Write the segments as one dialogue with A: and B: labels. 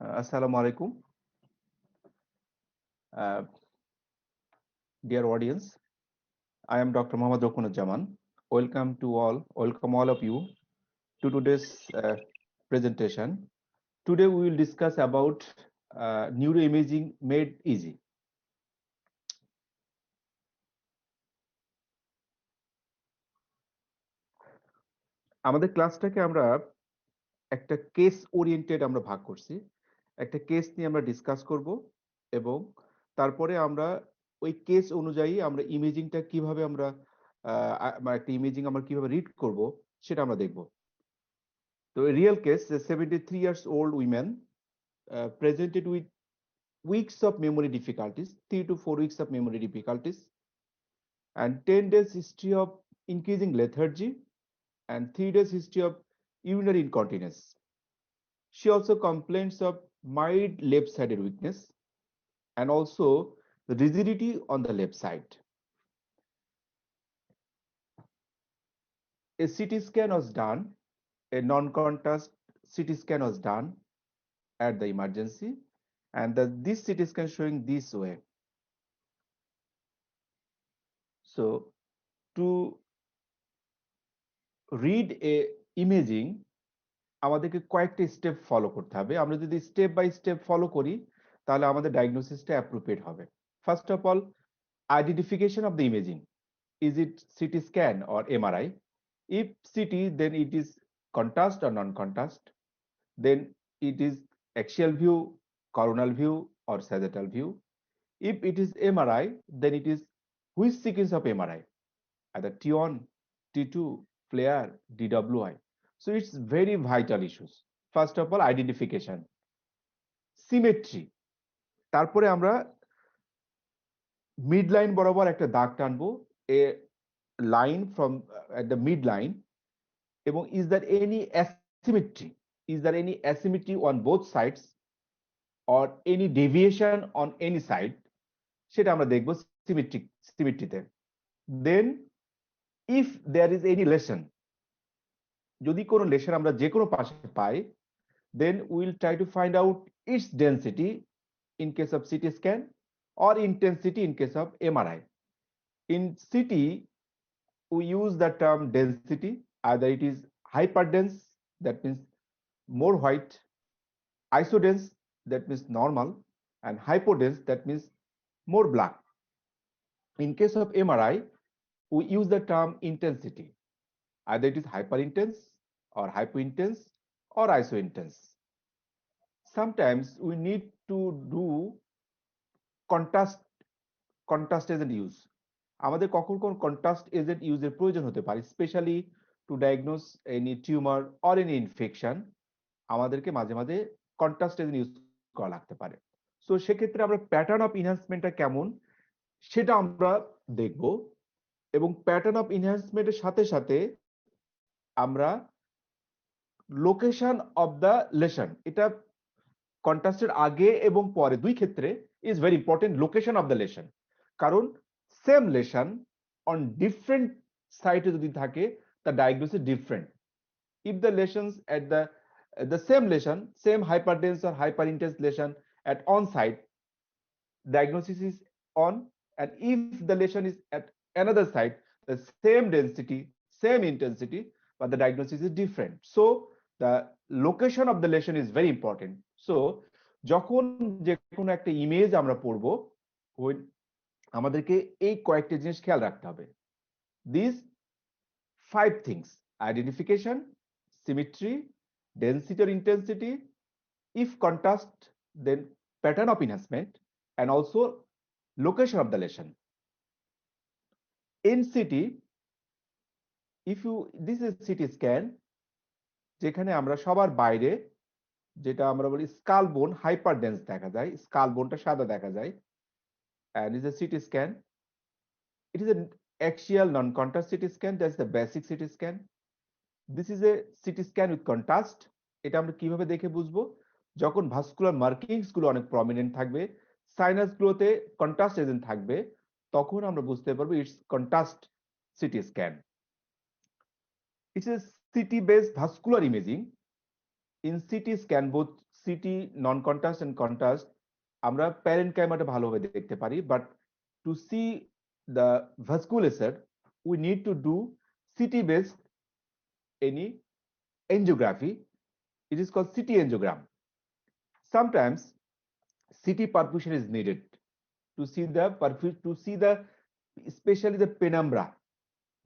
A: Assalamu alaikum. Uh, Dear audience, I am Dr. Mohammad Rokunuzzaman. Welcome all of you to today's presentation. Today we will discuss about neuroimaging made easy. আমাদের ক্লাসটাকে আমরা একটা case oriented আমরা ভাগ করছি। একটা case নিয়ে আমরা discuss করব এবং তারপরে আমরা ওই কেস অনুযায়ী আমরা ইমেজিংটা কিভাবে আমরা একটা ইমেজিং আমরা কিভাবে রিড করব সেটা আমরা দেখব। তো real case, 73 years old women presented with weeks of memory difficulties, 3 to 4 weeks of memory difficulties, and 10 days history of increasing lethargy, and 3 days history of urinary incontinence. She also complains of mild left-sided weakness and also the rigidity on the left side. A CT scan was done, a non-contrast CT scan was done at the emergency, and this CT scan showing this way. So to read a imaging, আমাদেরকে কয়েকটা step follow করতে হবে। আমরা যদি step by step follow করি তাহলে আমাদের ডায়াগনোসিসটা appropriate হবে। First of all, identification of the imaging. Is it CT scan or MRI? If CT, then it is contrast or non-contrast. Then it is axial view, coronal view, or sagittal view. If it is MRI, then it is which sequence of MRI? Either T1, T2, FLAIR, DWI. So it's very vital issues. First of all, identification. Symmetry. তারপরে আমরা mid line বরাবর একটা দাগ টানবো, a line from at the midline, এবং is there any asymmetry? Is there any asymmetry on both sides or any deviation on any side? সেটা আমরা দেখবো সিমেট্রিতে। Then if there is any lesion, যদি কোনো লেশন আমরা যে কোনো পাশে পাই, then we will try to find out its density in case of CT scan or intensity in case of MRI. In CT, we use the term density. Either it is hyperdense, that means more white, isodense, that means normal, and hypodense, that means more black. In case of MRI, we use the term intensity. Either it is hyperintense or hypointense or isointense. Sometimes we need to do contrast agent use. আমাদের কখন কোন contrast agent ইউজের প্রয়োজন হতে পারে, specially to diagnose any tumour or any infection, আমাদেরকে মাঝে মাঝে কন্ট্রাস্ট এজেন্ট ইউজ করা লাগতে পারে। সো সেক্ষেত্রে আমরা প্যাটার্ন অফ ইনহ্যান্সমেন্টটা কেমন সেটা আমরা দেখব, এবং প্যাটার্ন অফ ইনহ্যান্সমেন্টের সাথে সাথে আমরা লোকেশন অফ দ্য লেশন, এটা কন্ট্রাস্টের আগে এবং পরে দুই ক্ষেত্রে is very important, location of the lesion. কারণ সেম লেশন অন ডিফারেন্ট সাইটে যদি থাকে, the diagnosis different. If the lesions at the same lesion, same hyperdense or hyperintense lesion at one side, diagnosis is on, and if the lesion is at another side, the same density, same intensity, but the diagnosis is different. So the location of the lesion is very important. So যখন যে কোনো একটা image আমরা পড়বো, আমাদেরকে এই কয়েকটা জিনিস খেয়াল রাখতে হবে। These 5 things: identification, symmetry, density or intensity, if contrast, then pattern of enhancement, and also location of the lesion. In CT, this is CT scan, যেখানে আমরা সবার বাইরে যেটা আমরা বলি স্কাল বোন হাইপারডেন্স দেখা যায়, স্কাল বোনটা সাদা দেখা যায়, and is a CT scan. It is an axial non-contrast CT scan. That's the basic CT scan. This is a CT scan with contrast. এটা আমরা কিভাবে দেখে বুঝবো? যখন ভাস্কুলার মার্কিংস গুলো অনেক প্রমিনেন্ট থাকবে, সাইনাস গুলোতে কন্ট্রাস্ট এজেন্ট থাকবে, তখন আমরা বুঝতে পারবো it's contrast CT scan. It's a CT based vascular imaging. In CT scan, both CT non contrast and contrast আমরা প্যারেনকাইমাটা ভালোভাবে দেখতে পারি, but to see the vasculature we need to do CT based any angiography. It is called CT angiogram. Sometimes CT perfusion is needed to see the especially the penumbra.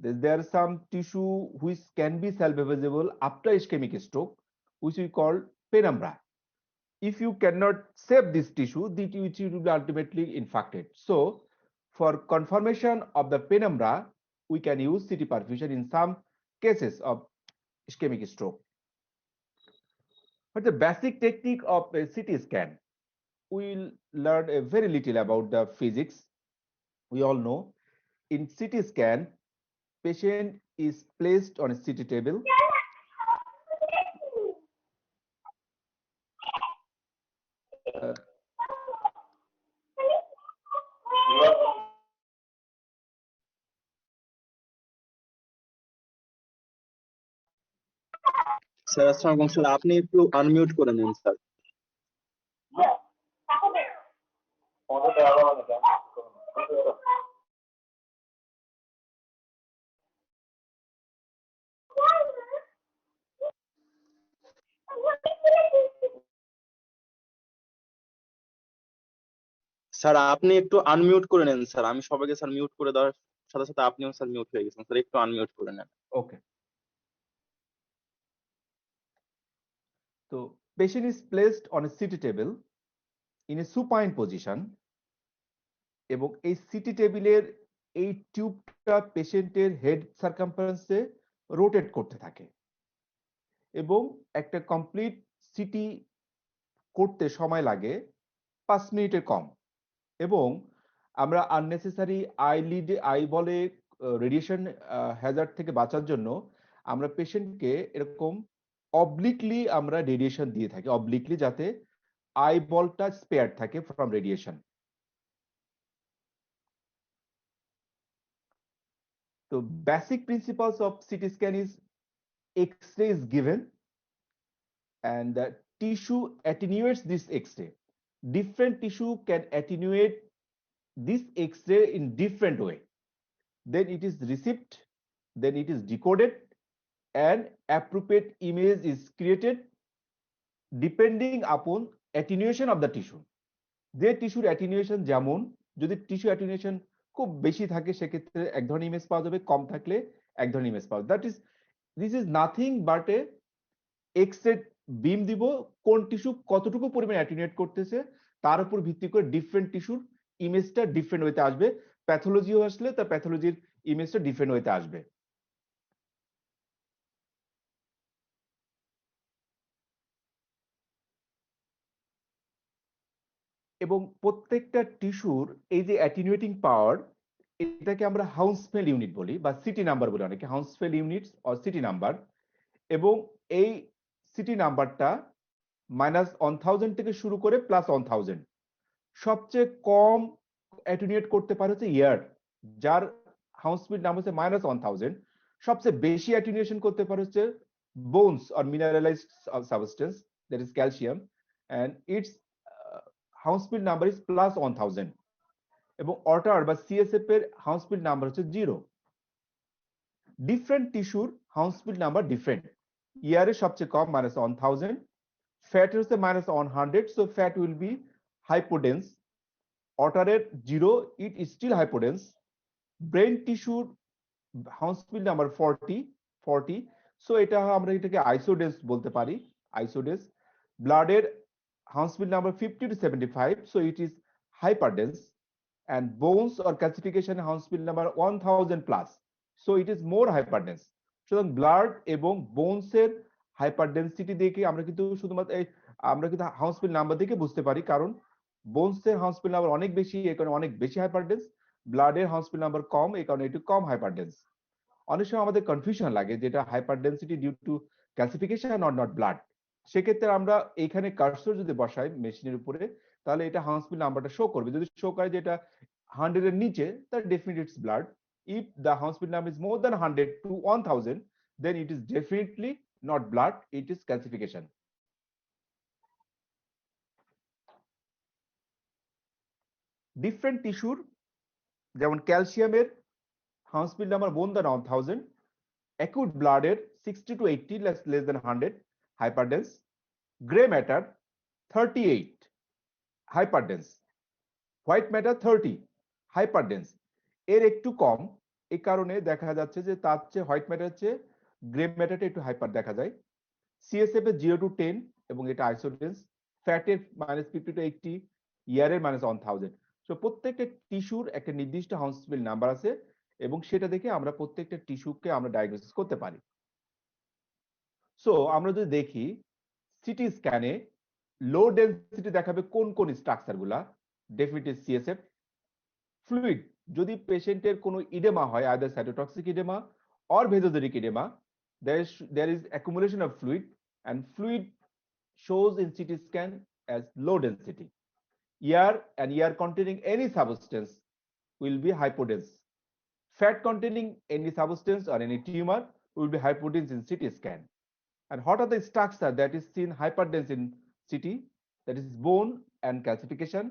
A: There are some tissue which can be salvageable after ischemic stroke, which we call penumbra. If you cannot save this tissue, it will be ultimately infected. So for confirmation of the penumbra, we can use CT perfusion in some cases of ischemic stroke. But the basic technique of a CT scan, we'll learn a very little about the physics. We all know in CT scan, patient is placed on a CT table.
B: Sir আসসালামু আলাইকুম sir, আপনি একটু unmute করে নিন sir. Sir আপনি একটু unmute করে নেন স্যার, আমি সবাইকে স্যার মিউট করে দেওয়ার সাথে সাথে আপনিও স্যার মিউট হয়ে গেছেন, স্যার একটু আনমিউট করে নেন।
A: ওকে, so patient is placed on a CT table in a supine position এবং এই সিটি টেবিলের এই টিউবটা পেশেন্টের হেড সার্কামফারেন্সে রোটেট করতে থাকে এবং একটা কমপ্লিট সিটি করতে সময় লাগে 5 মিনিটের কম। এবং আমরা আননেসেসারি আই বলে রেডিয়েশন হ্যাজার্ড থেকে বাঁচার জন্য আমরা পেশেন্টকে এরকম অবলিকলি আমরা রেডিয়েশন দিয়ে থাকি, অবলিকলি, যাতে আই বলটা স্পেয়ার থাকে ফ্রম রেডিয়েশন। তো basic principles of CT scan is X-ray is given and the tissue attenuates this X-ray. Different tissue can attenuate this X-ray in different way. Then it is received, then it is decoded, and appropriate image is created depending upon attenuation of the tissue. যে টিস্যুর অ্যাটিনিউয়েশন যেমন, যদি tissue অ্যাটিনিউয়েশন খুব বেশি থাকে সেক্ষেত্রে এক ধরনের ইমেজ পাওয়া যাবে, কম থাকলে এক ধরনের ইমেজ পাওয়া যাবে। This is nothing but a X-ray beam দিব, কোন টিস্যু কতটুকু পরিমাণে অ্যাটিনিউয়েট করতেছে তার উপর ভিত্তি করে ডিফারেন্ট টিস্যুর ইমেজটা ডিফারেন্ট ওয়েতে আসবে। প্যাথোলজিও আসলে তার প্যাথোলজির ইমেজটা ডিফারেন্ট ওয়েতে আসবে। এবং প্রত্যেকটা টিস্যুর এই যে অ্যাটিনুয়েটিং পাওয়ার, এটাকে আমরা হাউন্সফেল ইউনিট বলি বা সিটি নাম্বার বলি অনেকে, হাউন্সফেল ইউনিটস অর সিটি নাম্বার। এবং এই সিটি নাম্বারটা -1000 থেকে শুরু করে +1000। সবচেয়ে কম অ্যাটিনুয়েট করতে পারে হচ্ছে ইয়ার, যার হাউন্সফেল নাম্বার হচ্ছে -1000। সবচেয়ে বেশি অ্যাটিনুয়েশন করতে পারে হচ্ছে bones or mineralised substance, that is calcium, and its Hounsfield number is +1000। এবং অটার বা সিএসএফ এর হাউন্সফিল্ড নাম্বার হচ্ছে 0। ডিফারেন্ট টিস্যুর হাউন্সফিল্ড নাম্বার ডিফারেন্ট। ইয়ারে সবচেয়ে কম -1000, ফ্যাট হচ্ছে -100, so fat will be hypodense. অটারের 0, it is still hypodense. Brain টিস্যুর হাউন্সফিল্ড নাম্বার 40, সো এটা আমরা এটাকে আইসোডেন্স বলতে পারি, আইসোডেন্স। ব্লাডের Hounsfield number 50 to 75, so it is hyperdense. and bones or calcification Hounsfield number 1000 plus, so it is more hyperdense. সুতরাং blood এবং বোনসের হাইপারডেন্সিটি দেখে আমরা কিন্তু শুধুমাত্র হাউন্সফিল্ড নাম্বার দেখে বুঝতে পারি, কারণ বোনসের হাউন্সফিল্ড নাম্বার অনেক বেশি, এই কারণে অনেক বেশি হাইপারডেন্স। ব্লাডের হাউন্সফিল্ড নাম্বার কম, এই কারণে একটু কম হাইপারডেন্স। অনেক সময় আমাদের কনফিউশন লাগে যেটা hyperdensity due to calcification or not blood. সেক্ষেত্রে আমরা এইখানে কার্সর যদি বসাই মেশিনের উপরে, তাহলে এটা হাউন্সফিল্ড নাম্বারটা শো করবে। যদি শো করে যে এটা 100 এর নিচে, তাহলে definitely it's blood. If the Hounsfield number is more than 100 to 1000, then it is definitely not blood, it is calcification. Different টিস্যুর যেমন ক্যালসিয়ামের Hounsfield number more than 1000, acute ব্লাডের 60 to 80 less than 100 hyperdense, grey matter 38 hyperdense, white matter 30 hyperdense. এর একটু কম, এই কারণে দেখা যাচ্ছে যে তার চেয়ে হোয়াইট ম্যাটার চেয়ে গ্রে ম্যাটারটা একটু হাইপার দেখা যায়। সিএসএফ এর 0 to 10 এবং এটা আইসোডেন্স, ফ্যাটের -50 to 80, ইয়ারের -1000। সো প্রত্যেকটা টিস্যুর একটা নির্দিষ্ট হাউসফিল্ড নাম্বার আছে এবং সেটা দেখে আমরা প্রত্যেকটা টিস্যুকে আমরা ডায়াগনোসিস করতে পারি। সো আমরা যদি দেখি সিটি স্ক্যানে লো ডেনসিটি দেখাবে কোন কোন স্ট্রাকচার গুলা, ডেফিনেটলি সিএসএফ। ফ্লুইড, যদি পেশেন্টের কোনো ইডেমা হয়, either cytotoxic oedema or vasogenic oedema, there is accumulation of fluid and fluid shows in CT scan as low density. Air containing any substance will be hypodense. Fat containing any substance or any tumor will be hypodense in CT scan. And what are the structure that is seen hyperdense in CT? That is bone and calcification,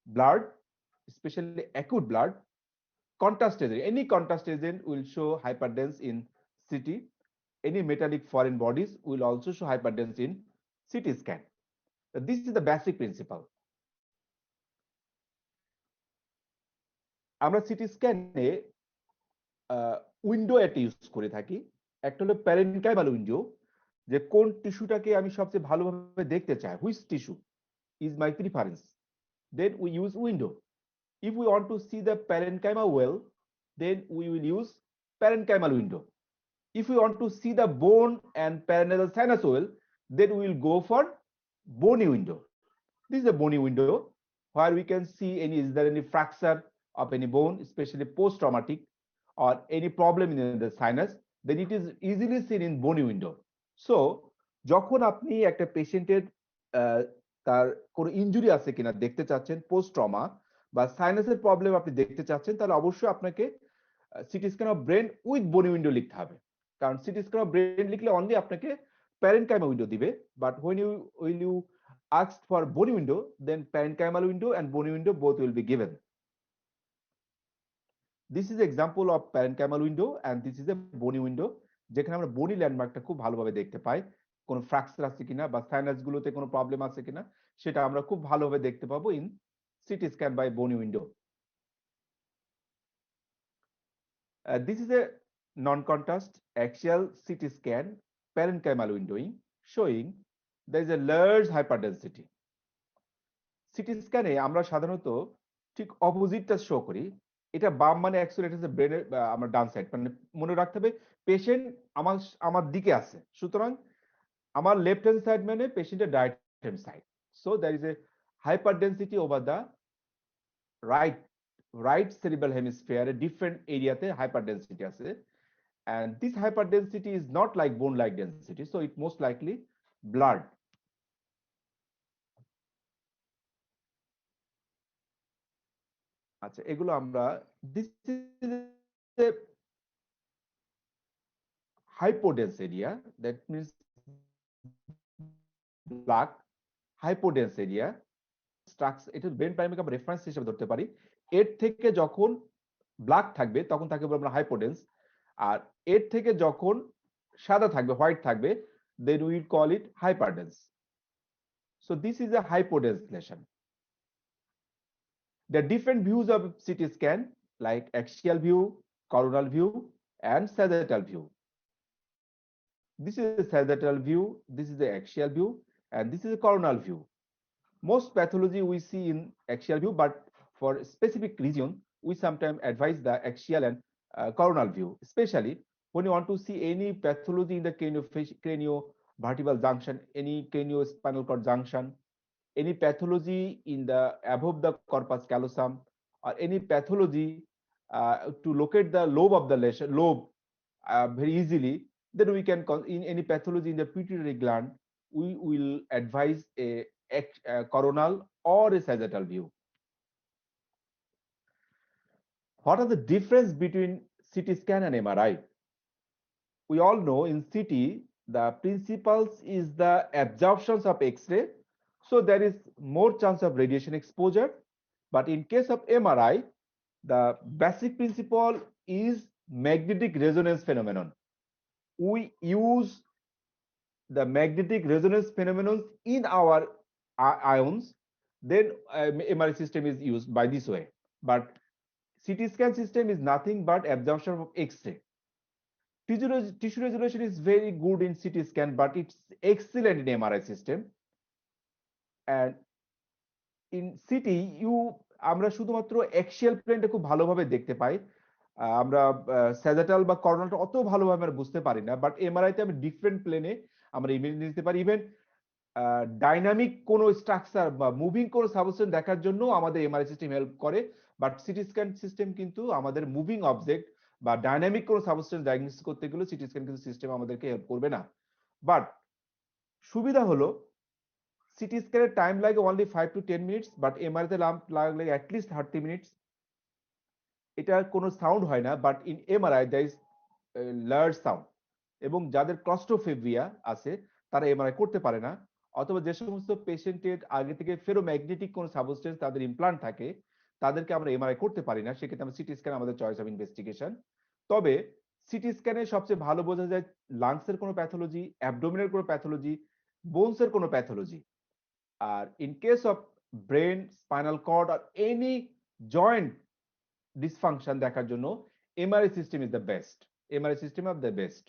A: blood, especially acute blood, contrast agent. Any contrast agent will show hyperdense in CT. Any metallic foreign bodies will also show hyperdense in CT scan. So this is the basic principle. আমরা city স্ক্যানে window একটা use করে থাকি। একটা হলো parenchymal window, যে কোন টিস্যুটাকে আমি সবচেয়ে ভালোভাবে দেখতে চাই, which tissue is my preference, then we use window. If we want to see the parenchyma well, then we will use parenchymal window. If we want to see the bone and paranasal sinus well, then we will go for bony window. This is a bony window where we can see is there any fracture of any bone, especially post-traumatic, or any problem in the sinus, then it is easily seen in bony window. So যখন আপনি একটা পেশেন্টের তার কোনো injury আছে কিনা দেখতে চাচ্ছেন, পোস্ট ট্রমা বা সাইনাসের প্রবলেম আপনি দেখতে চাচ্ছেন, তাহলে অবশ্যই আপনাকে city scan of brain with বনি উইন্ডো লিখতে হবে। কারণ সিটি স্ক্যান অফ ব্রেন লিখলে অনলি আপনাকে প্যারেনকাইমা উইন্ডো দিবে, but when you asked for bony window, then parenchymal window and bony window both will be given. This is example of parenchymal window and this is a bony window, যেখানে আমরা বনি ল্যান্ডমার্কটা খুব ভালোভাবে দেখতে পাই, কোনো fracture আছে কিনা বা সাইনাস গুলোতে কোনো প্রবলেম আছে কিনা সেটা আমরা খুব ভালোভাবে দেখতে পাবো ইন সিটি স্ক্যান বাই বনি window. This is a non-contrast axial CT scan parenchymal windowing showing there is a large hyperdensity. CT স্ক্যানে আমরা সাধারণত ঠিক অপোজিটটা শো করি। এটা বাম মানে অ্যাকচুয়ালি এটা হচ্ছে ব্রেনের আমার ডান সাইড, মানে মনে রাখতে হবে পেশেন্ট আমার দিকে আছে, সুতরাং আমার লেফট হ্যান্ড সাইড মানে পেশেন্টের right hand side. So there is a hyperdensity over the right cerebral hemisphere, a different এরিয়াতে hyperdensity আছে, and this hyperdensity is not like bone like density, so it most likely blood. আচ্ছা, এগুলো আমরা this is a hypodense area, that means black hypodense area structure, এটা brain primary আমরা reference হিসেবে ধরতে পারি। এর থেকে যখন ব্ল্যাক থাকবে তখন তাকে বলবো আমরা হাইপোডেন্স, আর এর থেকে যখন সাদা থাকবে, হোয়াইট থাকবে, then we call it hyperdense. So this is a hypodense lesion. There are different views of CT scan like axial view, coronal view, and sagittal view. This is a sagittal view, this is the axial view, and this is a coronal view. Most pathology we see in axial view, but for specific region, we sometimes advise the axial and coronal view, especially when you want to see any pathology in the craniovertebral junction, any craniospinal cord junction, any pathology in the above the corpus callosum, or any pathology to locate the lobe of the lobe very easily, then we can, in any pathology in the pituitary gland, we will advise a coronal or a sagittal view. What are the difference between CT scan and MRI? We all know in CT the principles is the absorptions of X-ray, so there is more chance of radiation exposure, But in case of MRI, the basic principle is magnetic resonance phenomenon. We use the magnetic resonance phenomenon in our ions, then MRI system is used by this way. But CT scan system is nothing but absorption of X-ray. Tissue resolution is very good in CT scan, but it's excellent in MRI system. And in city আমরা শুধুমাত্র axial প্লেনটা খুব ভালোভাবে দেখতে পাই। আমরা sagittal বা করোনাটা অত ভালোভাবে আমরা বুঝতে পারি না, বাট এমআরআই তে আমি ডিফারেন্ট প্লেনে আমরা ইমেজ নিতে পারি। ইভেন ডাইনামিক কোন স্ট্রাকচার বা মুভিং কোন সাবস্টেন্স দেখার জন্য আমাদের এমআরআই সিস্টেম হেল্প করে, বাট সিটি স্ক্যান সিস্টেম কিন্তু আমাদের মুভিং অবজেক্ট বা ডাইনামিক কোন সাবস্টেন্স ডায়াগনোসিস করতে গেলে সিটি স্ক্যান কিন্তু সিস্টেম আমাদেরকে হেল্প করবে না। বাট সুবিধা হলো সিটি স্ক্যানের টাইম লাগে only 5 to 10 minutes, but MRI তে লাগলে অ্যাটলিস্ট 30 মিনিটস। এটার কোনো সাউন্ড হয় না, but in MRI there is large sound. এবং যাদের ক্লস্ট্রোফোবিয়া আছে তারা এমআরআই করতে পারে না, অথবা যে সমস্ত পেশেন্টের আগে থেকে ফেরোম্যাগনেটিক কোনো সাবস্টেন্স তাদের ইমপ্লান্ট থাকে তাদেরকে আমরা এমআরআই করতে পারি না, সেক্ষেত্রে আমরা সিটি স্ক্যান আমাদের চয়েস অফ ইনভেস্টিগেশন। তবে সিটি স্ক্যানে সবচেয়ে ভালো বোঝা যায় লাংসের কোনো প্যাথোলজি, অ্যাবডোমিনের কোনো প্যাথোলজি, বোনসের কোনো প্যাথোলজি। আর in case of brain, spinal cord আর এনি জয়েন্ট ডিসফাংশন দেখার জন্য MRI system is the best. MRI system of the best.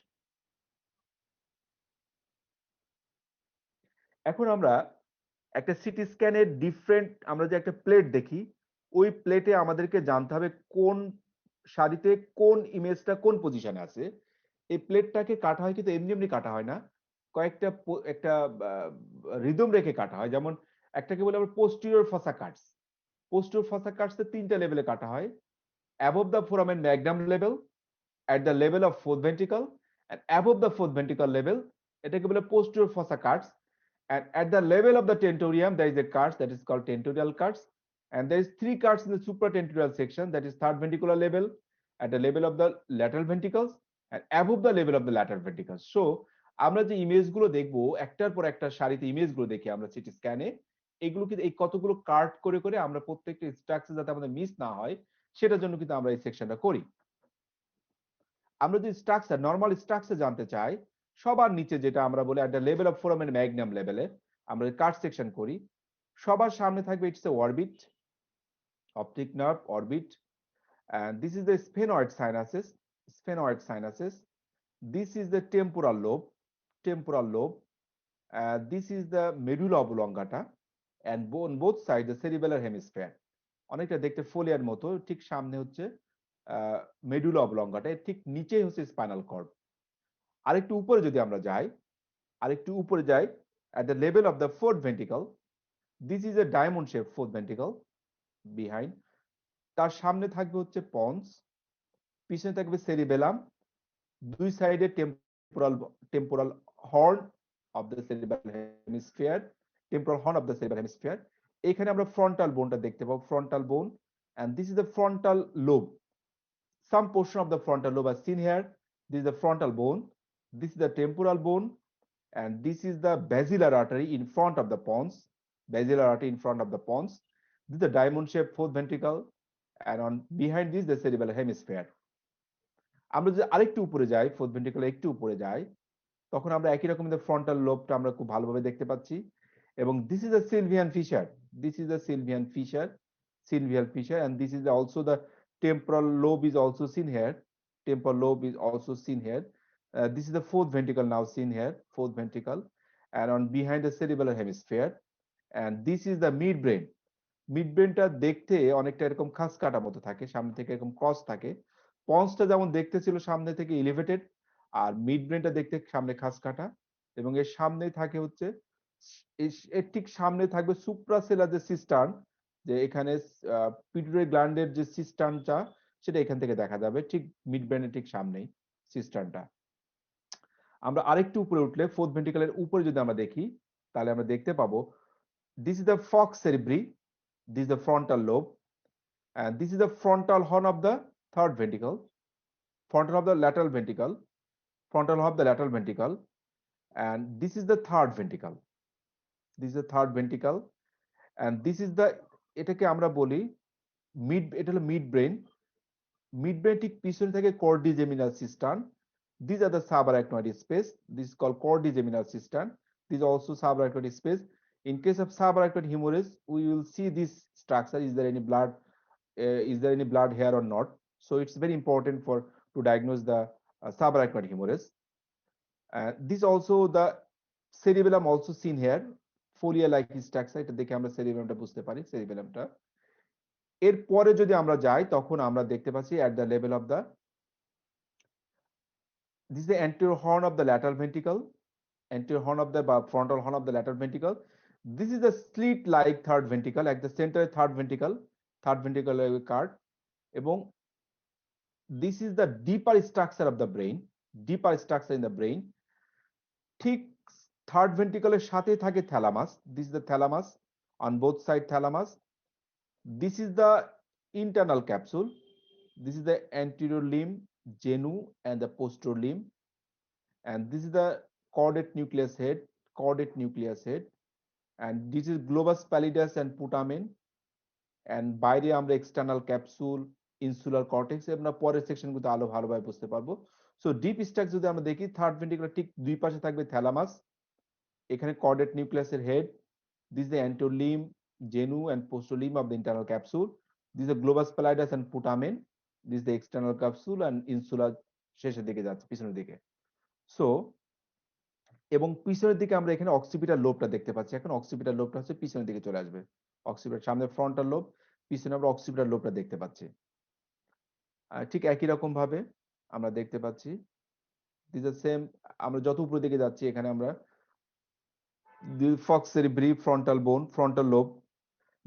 A: এখন আমরা একটা সিটি স্ক্যানের ডিফারেন্ট, আমরা যে একটা প্লেট দেখি ওই প্লেটে আমাদেরকে জানতে হবে কোন সারিতে কোন ইমেজটা কোন পজিশনে আছে। এই প্লেটটাকে কাটা হয় কিন্তু এমনি এমনি কাটা হয় না, কয়েকটা একটা রিদম রেখে কাটা হয়। যেমন একটাকে বলে আমরা পোস্টিরিয়র ফসা কাটস। পোস্টিরিয়র ফসা কাটসে তিনটা লেভেলে কাটা হয়: above the foramen Magnum level, at the level of fourth ventricle, and above the fourth ventricle level এটাকে বলে posterior fossa cuts, and at the level of the tentorium there is a cuts that is called tentorial cuts, and there is three cuts in the supratentorial section, that is third ventricular level, at the level of the lateral ventricles, and above the level of the lateral ventricles. So আমরা যে ইমেজগুলো দেখবো একটার পর একটা সারিতে ইমেজগুলো দেখি আমরা city স্ক্যানে, এগুলো কিন্তু এই কতগুলো কাট করে করে আমরা প্রত্যেকটা স্ট্রাকচার যাতে আমাদের মিস না হয় সেটার জন্য কিন্তু আমরা এই সেকশনটা করি। আমরা যদি স্ট্রাকচার, নরমাল স্ট্রাকচার জানতে চাই, সবার নিচে যেটা আমরা বলি at the level of foramen magnum লেভেলে আমরা কাট সেকশন করি, সবার সামনে থাকবে it's a orbit, optic nerve orbit, and this is the sphenoid sinuses, this is the temporal lobe, this is the medulla oblongata, and on both sides the cerebellar hemisphere, অনেকটা দেখতে foliar মতো, ঠিক সামনে হচ্ছে মেডুলা অবলঙ্গাটা, ঠিক নিচেই হচ্ছে spinal cord. আরেকটু উপরে যদি আমরা যাই, at the level of the fourth ventricle, this is a diamond shaped fourth ventricle behind, তার সামনে থাকবে হচ্ছে পন্স, পিছনে থাকবে সেরিবেলাম, দুই সাইডে temporal horn of the cerebral hemisphere, এখানে আমরা ফ্রন্টাল বোনটা দেখতে পাবো, ফ্রন্টাল বোন, and this is the frontal lobe. Some portion of the frontal lobe are seen here. This is the frontal bone, this is the temporal bone, and this is the basilar artery in front of the pons. This is the diamond shaped fourth ventricle, and on behind this the cerebral hemisphere. আমরা যদি আরেকটু উপরে যাই, fourth ventricle একটু উপরে যাই, তখন আমরা একই রকম ফ্রন্টাল লোবটা আমরা খুব ভালোভাবে দেখতে পাচ্ছি। এবং this is the sylvian fissure, and this is also the temporal lobe is also seen here. This is the fourth ventricle now seen here, and on behind the cerebral hemisphere, and this is the midbrainটা দেখতে অনেকটা এরকম খাস কাটা মতো থাকে, সামনে থেকে এরকম ক্রস থাকে। পন্সটা যেমন দেখতে ছিল সামনে থেকে এলিভেটেড, আর মিডব্রেনটা দেখতে সামনে খাস কাটা, এবং এর সামনেই থাকে হচ্ছে এর ঠিক সামনে থাকবে সুপ্রাসেলার যে সিস্টার্ন, যে এখানে পিটুইটারি গ্ল্যান্ডের যে সিস্টার্নটা সেটা এখান থেকে দেখা যাবে, ঠিক মিডব্রেনের ঠিক সামনেই সিস্টার্নটা। আমরা আরেকটু উপরে উঠলে ফোর্থ ভেন্ট্রিকলের উপরে যদি আমরা দেখি তাহলে আমরা দেখতে পাবো this is the fox cerebri, this is the frontal lobe, and this is the frontal horn of the third ventricle, frontal of the lateral ventricle, and this is the third ventricle, and this is the এটাকে আমরা বলি এটা হলো mid brain. Mid brain ঠিক পিছনে থাকে কর্ডিজেমিনাল system. These are the subarachnoid space. This is called cordigeminal cistern. This is also subarachnoid space. In case of subarachnoid hemorrhage, we will see this structure. Is there any blood? Is there any blood here or not? So it's very important for to diagnose the subarachnoid hemorrhage. This also the cerebellum also seen here. Folia-like structure. এটা দেখে আমরা cerebellumটা বুঝতে পারি cerebellumটা। এরপরে যদি আমরা যাই তখন আমরা দেখতে পাচ্ছি at the level of the this is the anterior horn of the lateral ventricle, anterior horn of the frontal horn of the lateral ventricle. This is the slit-like third ventricle, at the center third ventricle card. এবং this is the deeper structure of the brain, deeper structure in the brain. ঠিক third ভেন্ট্রিকলের সাথে থাকে thalamus. This is the thalamus on both side thalamus. This is the internal capsule. This is the anterior limb, genu, and the posterior limb. And this is the caudate nucleus head. And this is globus pallidus and putamen. And বাইরে আমরা external capsule, insular cortex আমরা পরের সেকশনগুলোতে আলো ভালোভাবে বুঝতে পারবো। So deep structure যদি আমরা দেখি থার্ড ভেন্ট্রিকুলার ঠিক দুই পাশে থাকবে থ্যালামাস, এখানে কর্ডেট নিউক্লিয়াসের head, this is the anterior limb, genu and posterior limb of the internal capsule, this is the globus pallidus and putamen, this the external capsule and insular শেষের দিকে যাচ্ছে পিছনের দিকে। সো এবং পিছনের দিকে আমরা এখানে অক্সিপিটাল লোবটা দেখতে পাচ্ছি। এখন অক্সিপিটাল লোবটা হচ্ছে পিছনের দিকে চলে আসবে। অক্সিপিটাল সামনে ফ্রন্টাল লোব, পিছনে আমরা অক্সিপিটাল লোবটা দেখতে পাচ্ছি। ঠিক একই রকম ভাবে আমরা দেখতে পাচ্ছি দিস আর সেম। আমরা যত উপরের দিকে যাচ্ছি এখানে আমরা falx cerebri, frontal bone, frontal lobe,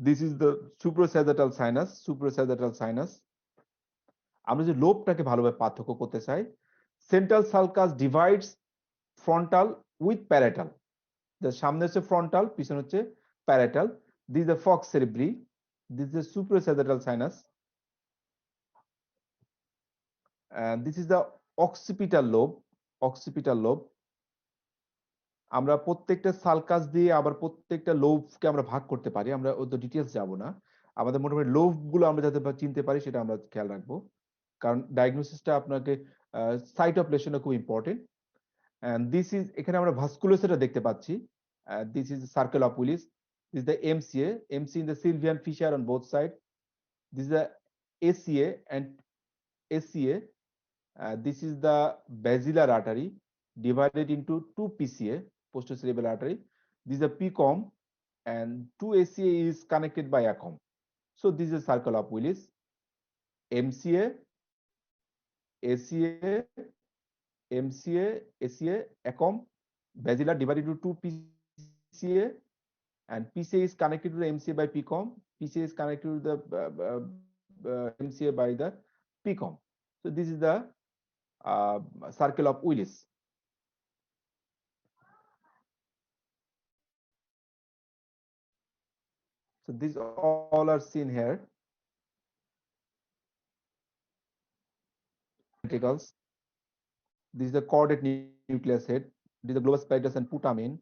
A: this is the suprasagittal sinus. আমরা যে লোবটাকে ভালোভাবে পার্থক্য করতে চাই, central sulcus divides frontal with parietal. সামনে হচ্ছে ফ্রন্টাল, পিছনে হচ্ছে parietal. This the falx cerebri, this is the suprasagittal sinus, and this is the occipital lobe. আমরা প্রত্যেকটা সালকাস দিয়ে আবার প্রত্যেকটা লোবকে আমরা ভাগ করতে পারি, আমরা অত ডিটেইলস যাব না। আমাদের মোটামুটি লোব গুলো আমরা যাতে চিনতে পারি সেটা আমরা খেয়াল রাখবো, কারণ ডায়াগনোসিসটা আপনাকে সাইট অফ লেশনটা খুব ইম্পর্টেন্ট। এন্ড দিস ইজ, এখানে আমরা ভাস্কুলোসটা দেখতে পাচ্ছি, this is circle of Willis, this is the MC in the Sylvian fissure on both side, this is the ACA and ACA, this is the basilar artery divided into two PCA, posterocerebral artery. This is a PCOM, and two ACA is connected by ACOM. So this is a circle of Willis. MCA, ACA, MCA, ACA, ACOM, basilar divided into two PCA, and PCA is connected to the MCA by PCOM. PCA is connected to the MCA by the PCOM. So this is the circle of Willis. So these all are seen here. Ventricles. This is the caudate nucleus head. This is the globus pallidus and putamen.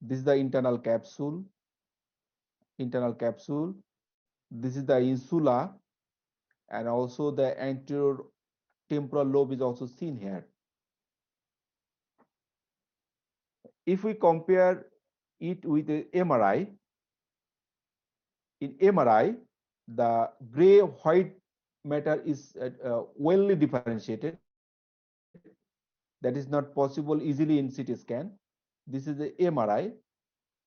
A: This is the internal capsule. This is the insula, and also the anterior temporal lobe is also seen here. If we compare it with the MRI, in MRI, the gray-white matter is well differentiated. That is not possible easily in CT scan. This is the MRI.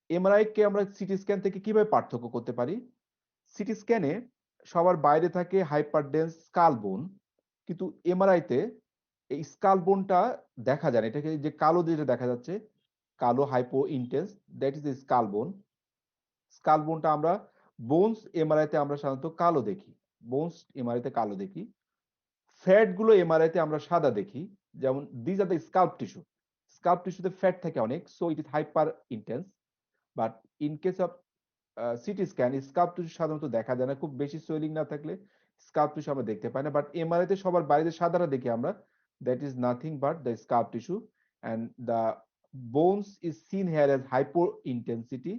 A: MRI কে আমরা city scan থেকে কিভাবে পার্থক্য করতে পারি? City স্ক্যানে সবার বাইরে থাকে hyperdense skull বোন, কিন্তু এমআরআই তে এই স্কাল বোনটা দেখা যায় না। এটাকে যে কালো যেটা দেখা যাচ্ছে, কালো hypo intense, that is skull বোন। স্কাল বোনটা আমরা বোনস এমআরআই তে আমরা সাধারণত কালো দেখি, ফ্যাট গুলো এমআরআই তে আমরা সাদা দেখি। যেমন দিস আর দ্য স্কাল্প টিস্যুতে ফ্যাট থাকে অনেক, so it is hyper intense. But in case of CT scan, scalp tissue সাধারণত দেখা যায় না, খুব বেশি সোয়েলিং না থাকলে স্কাল্প টিস্যু আমরা দেখতে পাই না। বাট এমআরআই তে সবার বাইরে সাদাটা দেখি আমরা, that is nothing but the scalp tissue, and the bones is seen here as hypo intensity,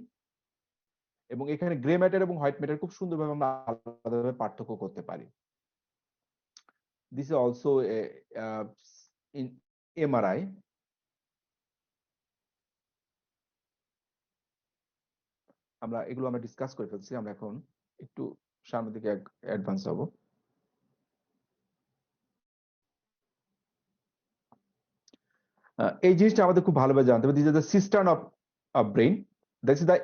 A: এবং এখানে গ্রে ম্যাটার এবং হোয়াইট ম্যাটার খুব সুন্দরভাবে আমরা আলাদাভাবে পার্থক্য করতে পারি। This is also in MRI. এগুলো আমরা ডিসকাস করে ফেলছি, আমরা এখন একটু সামনের দিকে অ্যাডভান্স হব। এই জিনিসটা আমাদের খুব ভালোভাবে জানতে হবে। This is the cistern of brain, this is the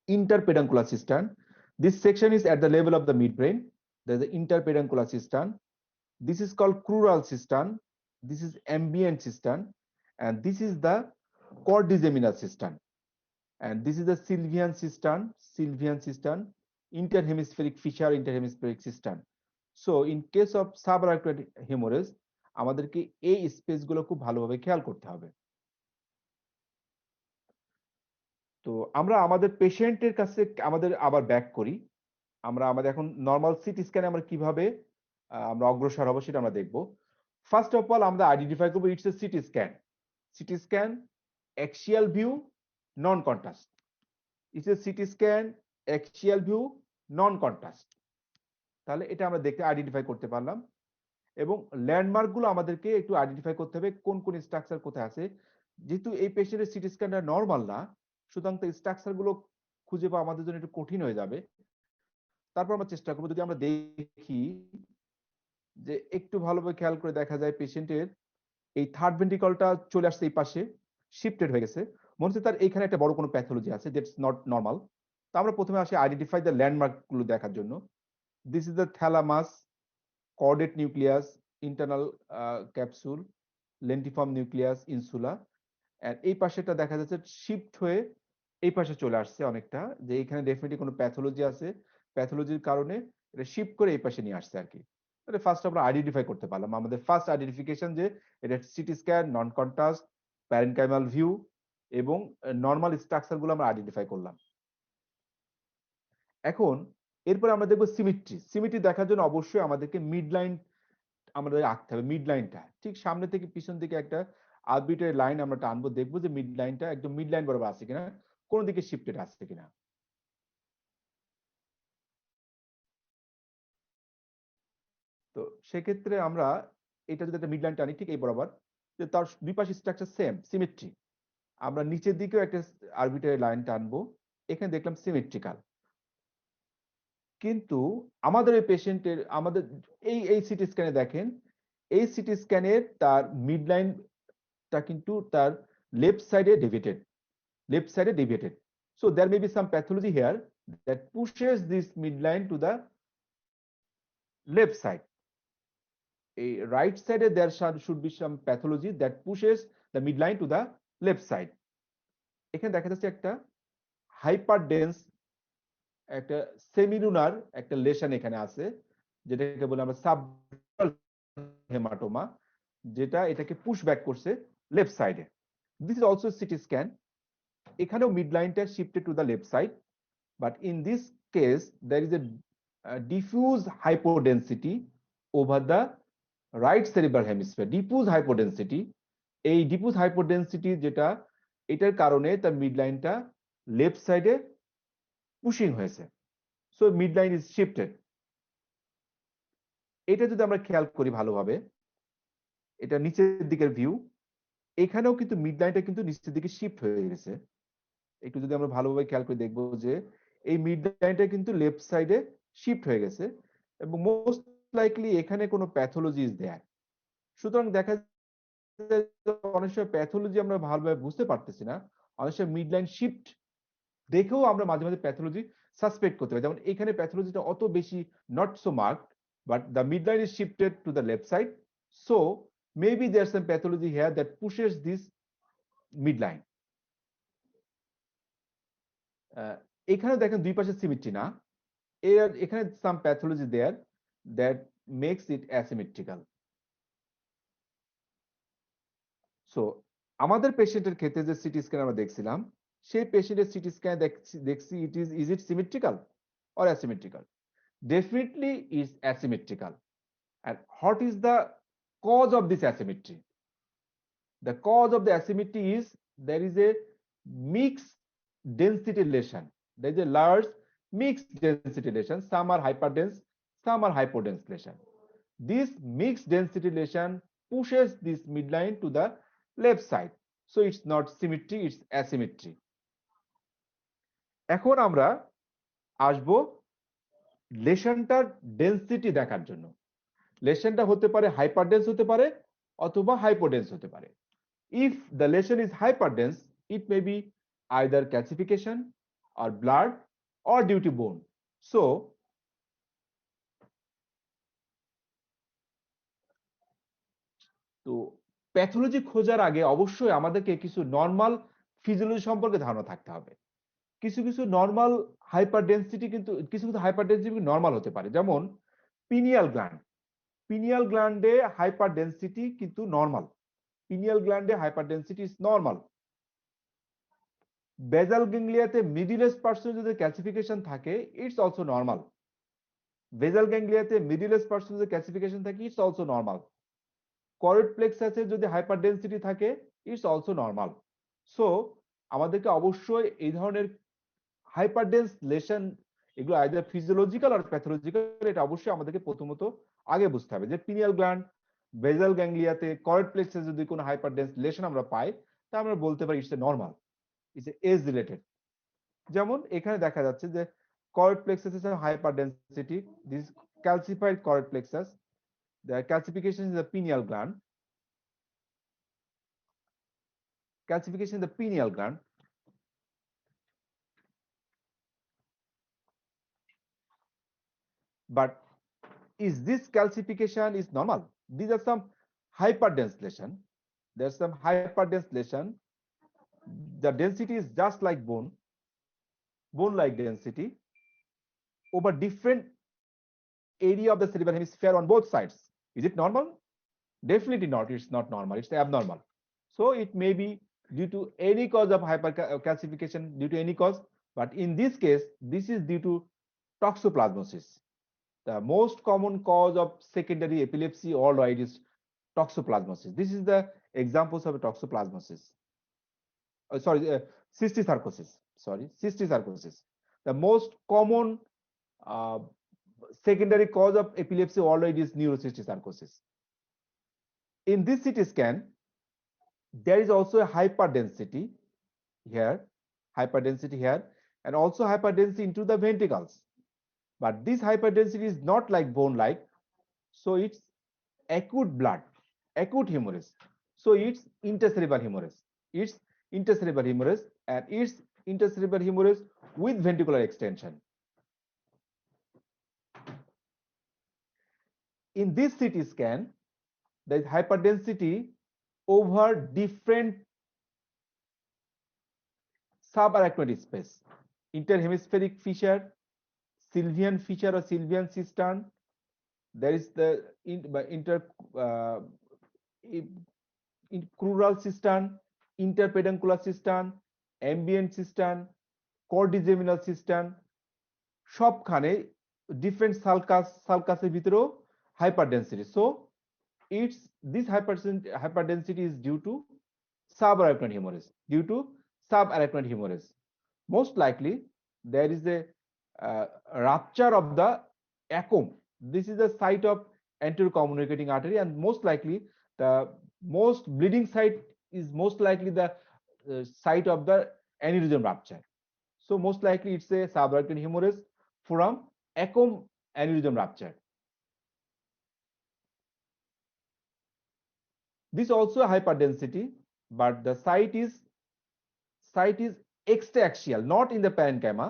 A: interpeduncular cistern. This section is at the level of the midbrain. There is the interpeduncular cistern. This is called crural cistern. This is ambient cistern, and this is the chordiseminar cistern. And this is the Sylvian cistern, interhemispheric fissure, interhemispheric cistern. So in case of subarachnoid hemorrhage, আমাদেরকে এই space গুলো খুব ভালোভাবে খেয়াল করতে হবে। তো আমরা আমাদের পেশেন্টের কাছে আমাদের আবার ব্যাক করি। আমাদের এখন নরমাল সিটি স্ক্যানে আমরা কিভাবে আমরা অগ্রসর হব সেটা আমরা দেখব। ফার্স্ট অফ অল আমরা আইডেন্টিফাই করব it's a CT scan. CT scan axial view non contrast. It's a CT scan axial view non contrast. তাহলে এটা আমরা দেখতে আইডেন্টিফাই করতে পারলাম। এবং ল্যান্ডমার্ক গুলো আমাদেরকে একটু আইডেন্টিফাই করতে হবে কোন কোন স্ট্রাকচার কোথায় আছে। যেহেতু এই পেশেন্টের সিটি স্ক্যানটা নরমাল না, সুতরাং তো স্ট্রাকচার গুলো খুঁজে পাওয়া আমাদের জন্য একটু কঠিন হয়ে যাবে। তারপর আমরা চেষ্টা করবো, যদি আমরা দেখি যে একটু ভালোভাবে খেয়াল করে দেখা যায় পেশেন্টের এই থার্ড ভেন্ট্রিকলটা চলে আসছে এই পাশে, শিফটেড হয়ে গেছে, মনে হচ্ছে তার এখানে একটা বড় কোনো প্যাথোলজি আছে, দ্যাটস নট নরমাল। তো আমরা প্রথমে আসি আইডেন্টিফাই দ্য ল্যান্ডমার্ক গুলো দেখার জন্য। This is the thalamus, caudate nucleus, internal capsule, lentiform nucleus, insula. And এই পাশেটা দেখা যাচ্ছে শিফট হয়ে এই পাশে চলে আসছে অনেকটা, যে এখানে ডেফিনেটলি কোনো প্যাথোলজি আছে, প্যাথোলজির কারণে এটা শিফট করে এই পাশে নিয়ে আসছে আর কি। তাহলে ফার্স্ট আমরা আইডেন্টিফাই করতে পারলাম, আমাদের ফার্স্ট আইডেন্টিফিকেশন যে এটা সিটি স্ক্যান, নন কন্ট্রাস্ট, প্যারেনকাইমাল ভিউ এবং নরমাল স্ট্রাকচার গুলো আমরা আইডেন্টিফাই করলাম। এখন এরপরে আমরা দেখবো সিমেট্রি। সিমেট্রি দেখার জন্য অবশ্যই আমাদেরকে মিড লাইন আমাদের আঁকতে হবে। মিড লাইনটা ঠিক সামনে থেকে পিছন দিকে একটা আরবিট্রারি লাইন আমরা টানবো, দেখবো যে মিড লাইনটা একদম মিড লাইন বরাবর আছে কিনা, কোন দিকে শিফটেড আছে কিনা। তো সেক্ষেত্রে আমরা এটা যদি একটা মিড লাইন টানি ঠিক এই বরাবর, যে তার দুই পাশে স্ট্রাকচার সেম, সিমেট্রি। আমরা নিচের দিকেও একটা আরবিট্রারি লাইন টানবো, এখানে দেখলাম সিমেট্রিক্যাল। কিন্তু আমাদের এই পেশেন্টের আমাদের এই সিটি স্ক্যানে দেখেন, এই সিটি স্ক্যানের তার মিড লাইনটা কিন্তু তার লেফট সাইডে deviated. So there may be some pathology here that pushes this midline to the left side. A right side there should be some pathology that pushes the midline to the left side. এখানে দেখা যাচ্ছে একটা hyperdense একটা semilunar একটা lesson এখানে আছে, যেটাকে বলে আমরা সাবডুরাল হেমাটোমা, যেটা এটাকে পুশ ব্যাক করছে লেফট সাইডে। This is also CT scan. এখানেও মিডলাইনটা shifted to the left side, but in this case there is a diffuse hypodensity over the right cerebral hemisphere. Diffuse hypodensity, এই diffuse hypodensity যেটা, এটার কারণে তার মিডলাইনটা left সাইডে পুশিং হয়েছে, সো মিডলাইন ইজ শিফটেড। এটা যদি আমরা খেয়াল করি ভালোভাবে, এটা নিচের দিকের ভিউ, এখানেও কিন্তু মিডলাইনটা কিন্তু নিচের দিকে শিফট হয়ে গেছে। একটু যদি আমরা ভালোভাবে খেয়াল করে দেখবো যে এই মিড লাইনটা কিন্তু লেফট সাইডে শিফট হয়ে গেছে এবং মোস্ট লাইকলি এখানে কোনো প্যাথোলজি ইজ দেয়ার। সুতরাং দেখা যায় অনেক সময় প্যাথোলজি আমরা ভালোভাবে বুঝতে পারতেছি না, অনেক সময় মিড লাইন শিফট দেখেও আমরা মাঝে মাঝে প্যাথোলজি সাসপেক্ট করতে পারি। যেমন এখানে প্যাথোলজিটা অত বেশি not so marked, but the mid line is shifted to the left side, so maybe there some pathology here that pushes this mid line. এখানে দেখেন দুই পাশে সিমেট্রি না, এখানে some pathology there that makes it asymmetrical. So আমাদের পেশেন্টের ক্ষেত্রে যে সিটি স্ক্যান আমরা দেখছিলাম, সেই পেশেন্টের সিটি স্ক্যান দেখছি is it symmetrical or asymmetrical? Definitely is asymmetrical. And what is the cause of this asymmetry? The cause of the asymmetry is there is a mixed density lesion. There is a large mixed density lesion. Some are hyperdense, some are hypodense lesion. This mixed density lesion pushes this midline to the left side. So it's not symmetry, it's asymmetry. এখন আমরা আসবো লেশনটার density দেখার জন্য। লেশনটা হতে পারে hyperdense হতে পারে অথবা হাইপোডেন্স হতে পারে। If the lesion is hyperdense, it may be either calcification or blood or due to bone. So তো প্যাথোলজি খোঁজার আগে অবশ্যই আমাদেরকে কিছু নরমাল ফিজিওলজি সম্পর্কে ধারণা থাকতে হবে। কিছু কিছু নরমাল হাইপারডেন্সিটি কিন্তু কিছু কিছু হাইপারডেন্সিটি নরমাল হতে পারে, যেমন পিনিয়াল গ্ল্যান্ড। পিনিয়াল গ্ল্যান্ডে হাইপারডেন্সিটি কিন্তু নরমাল। পিনিয়াল গ্ল্যান্ডে হাইপারডেন্সিটি ইজ নরমাল। বেজাল গ্যাংলিয়াতে মিডিলেস পার্সেন্টেজ যদি ক্যালসিফিকেশন থাকে, ইটস অলসো নরমাল। বেজাল গ্যাংলিয়াতে মিডিলেস পার্সেন্টেজ ক্যালসিফিকেশন থাকে, ইটস অলসো নরমাল। করেড প্লেক্সাসে যদি হাইপারডেন্সিটি থাকে, ইটস অলসো নরমাল। সো আমাদেরকে অবশ্যই এই ধরনের হাইপারডেন্স লেশন, এগুলো আইদার ফিজিওলজিক্যাল আর প্যাথোলজিক্যাল, এটা অবশ্যই আমাদেরকে প্রথমত আগে বুঝতে হবে যে পিনিয়াল গ্ল্যান্ড, বেজাল গ্যাংলিয়াতে, করেড প্লেক্সাসে যদি কোনো হাইপারডেন্স লেশন আমরা পাই, তা আমরা বলতে পারি it's a normal, it's age related. যেমন এখানে দেখা যাচ্ছে যে choroid plexus is hyperdensity, this calcified choroid plexus, the calcification is the pineal gland. Calcification in the pineal gland. But is this calcification is normal? These are some hyperdense lesion. There's some hyperdense lesion. The density is just like bone, bone-like density over different area of the cerebral hemisphere on both sides. Is it normal? Definitely not. It's not normal. It's abnormal. So it may be due to any cause of hypercalcification, due to any cause. But in this case, this is due to toxoplasmosis. The most common cause of secondary epilepsy worldwide is toxoplasmosis. This is the examples of toxoplasmosis. Cysticercosis. Cysticercosis. The most common secondary cause of epilepsy worldwide is neurocysticercosis. In this CT scan, there is also a hyperdensity here, and also hyperdensity into the ventricles. But this hyperdensity is not like bone-like, so it's acute blood, acute hemorrhage. So it's intercerebral hemorrhage. It's intercerebral hemorrhage, and it's intercerebral hemorrhage with ventricular extension. In this CT scan, there is hyperdensity over different subarachnoid space, interhemispheric fissure, Sylvian fissure or Sylvian cistern. There is the crural cistern, interpeduncular cistern, ambient cistern, cordyceminal cistern. সবখানে different sulcusের ভিতরেও hyperdensity. So it's this hyperdensity is due to subarachnoid hemorrhage. Subarachnoid hemorrhage. Most likely there is a rupture of the ACOM. This is the site of anterior communicating artery, and most likely the most bleeding site is most likely the site of the aneurysm rupture. So most likely it's a subarachnoid hemorrhage from ACOM aneurysm rupture. This also hyperdensity, but the site is extraaxial, not in the parenchyma.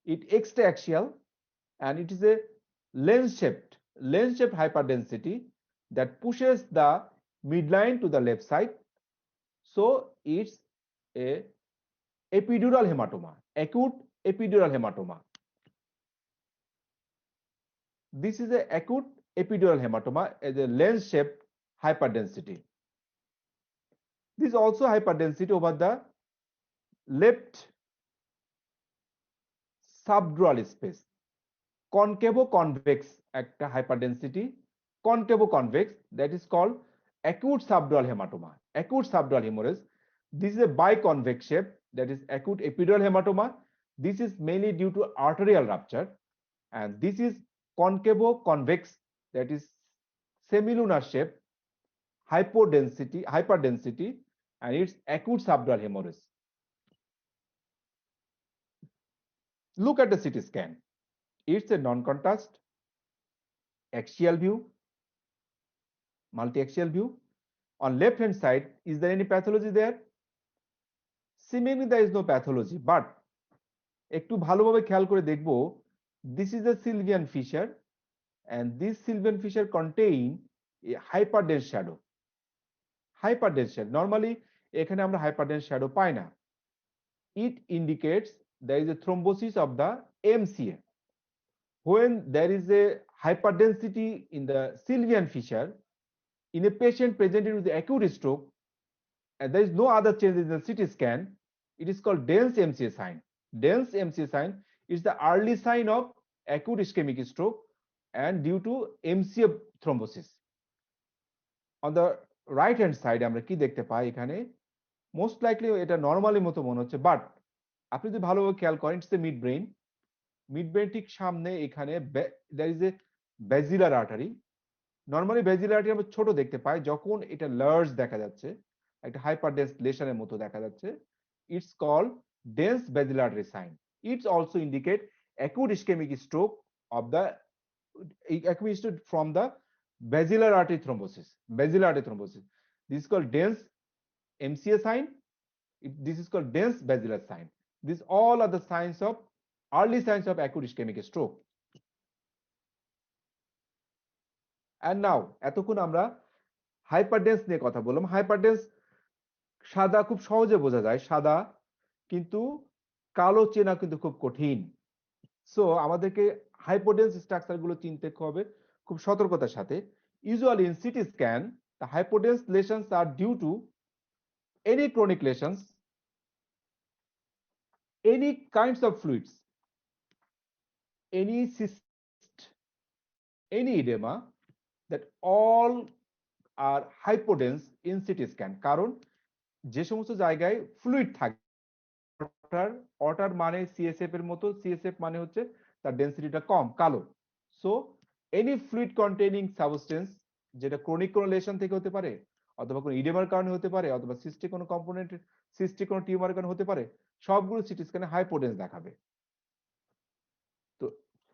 A: It extraaxial, and it is a lens-shaped hyperdensity that pushes the midline to the left side. So it's a epidural hematoma, acute epidural hematoma. This is a acute epidural hematoma as a lens-shaped hyperdensity. This is also hyperdensity over the left subdural space. Concavo-convex একটা hyperdensity, concavo-convex, that is called acute subdural hematoma, acute subdural hemorrhage. This is a biconvex shape, that is acute epidural hematoma. This is mainly due to arterial rupture, and this is concavo-convex, that is semilunar shape, hyperdensity, and it's acute subdural hemorrhage. Look at the CT scan. It's a non-contrast, axial view, multi-axial view. On left hand side, is there any pathology there? Seemingly there is no pathology, but একটু ভালোভাবে খেয়াল করে দেখব, this is a sylvian fissure, and this sylvian fissure contain a hyperdense shadow. Hyperdense shadow. Normally এখানে আমরা hyperdense shadow পাই না. It indicates there is a thrombosis of the MCA. When there is a hyperdensity in the sylvian fissure in a patient presented with acute stroke, and there is no other change in the CT scan, it is called dense MCA sign. Dense MCA sign is the early sign of acute ischemic stroke and due to MCA thrombosis. On the right hand side আমরা কি দেখতে পাই এখানে, most likely এটা normally মতো মনে হচ্ছে, but আপনি যদি ভালোভাবে খেয়াল করেন, ইটস এ মিড ব্রেন ঠিক সামনে এখানে there is a basilar artery. Normally basilar artery আমরা ছোট দেখতে পাই, যখন এটা লার্জ দেখা যাচ্ছে, একটা হাইপারডেন্স লেশনের মতো দেখা যাচ্ছে, it's called dense basilar artery sign. It also indicate acute ischemic stroke of the acute stroke from the basilar artery thrombosis. This is called dense MCA sign. This is called dense basilar sign. These all are the signs of early signs of acute ischemic stroke. And now এতক্ষণ আমরা hyperdense নিয়ে কথা বললাম। Hyperdense সাদা খুব সহজে বোঝা যায়, সাদা, কিন্তু কালো চেনা কিন্তু খুব কঠিন। সো আমাদেরকে হাইপোডেন্স স্ট্রাকচার গুলো চিনতে হবে খুব সতর্কতার সাথে। Usually in CT scan, the hypodense lesions are due to any chronic lesions, any kinds of fluids, any cyst, any edema, that all are hypodense in CT scan. কারণ যে সমস্ত জায়গায় ফ্লুইড থাকে, অটার মানে সিএসএফ এর মতো, সিএসএফ মানে হচ্ছে তার ডেনসিটিটা কম, কালো। So any fluid containing substance, যেটা ক্রনিক কোনো লেশন থেকে হতে পারে, অথবা কোনো ইডেমার কারণে হতে পারে, অথবা সিস্টিক কোনো কম্পোনেন্ট, সিস্টিক কোনো টিউমারের কারণে হতে পারে, সবগুলো সিটি স্ক্যানে হাইপোডেন্স দেখাবে। তো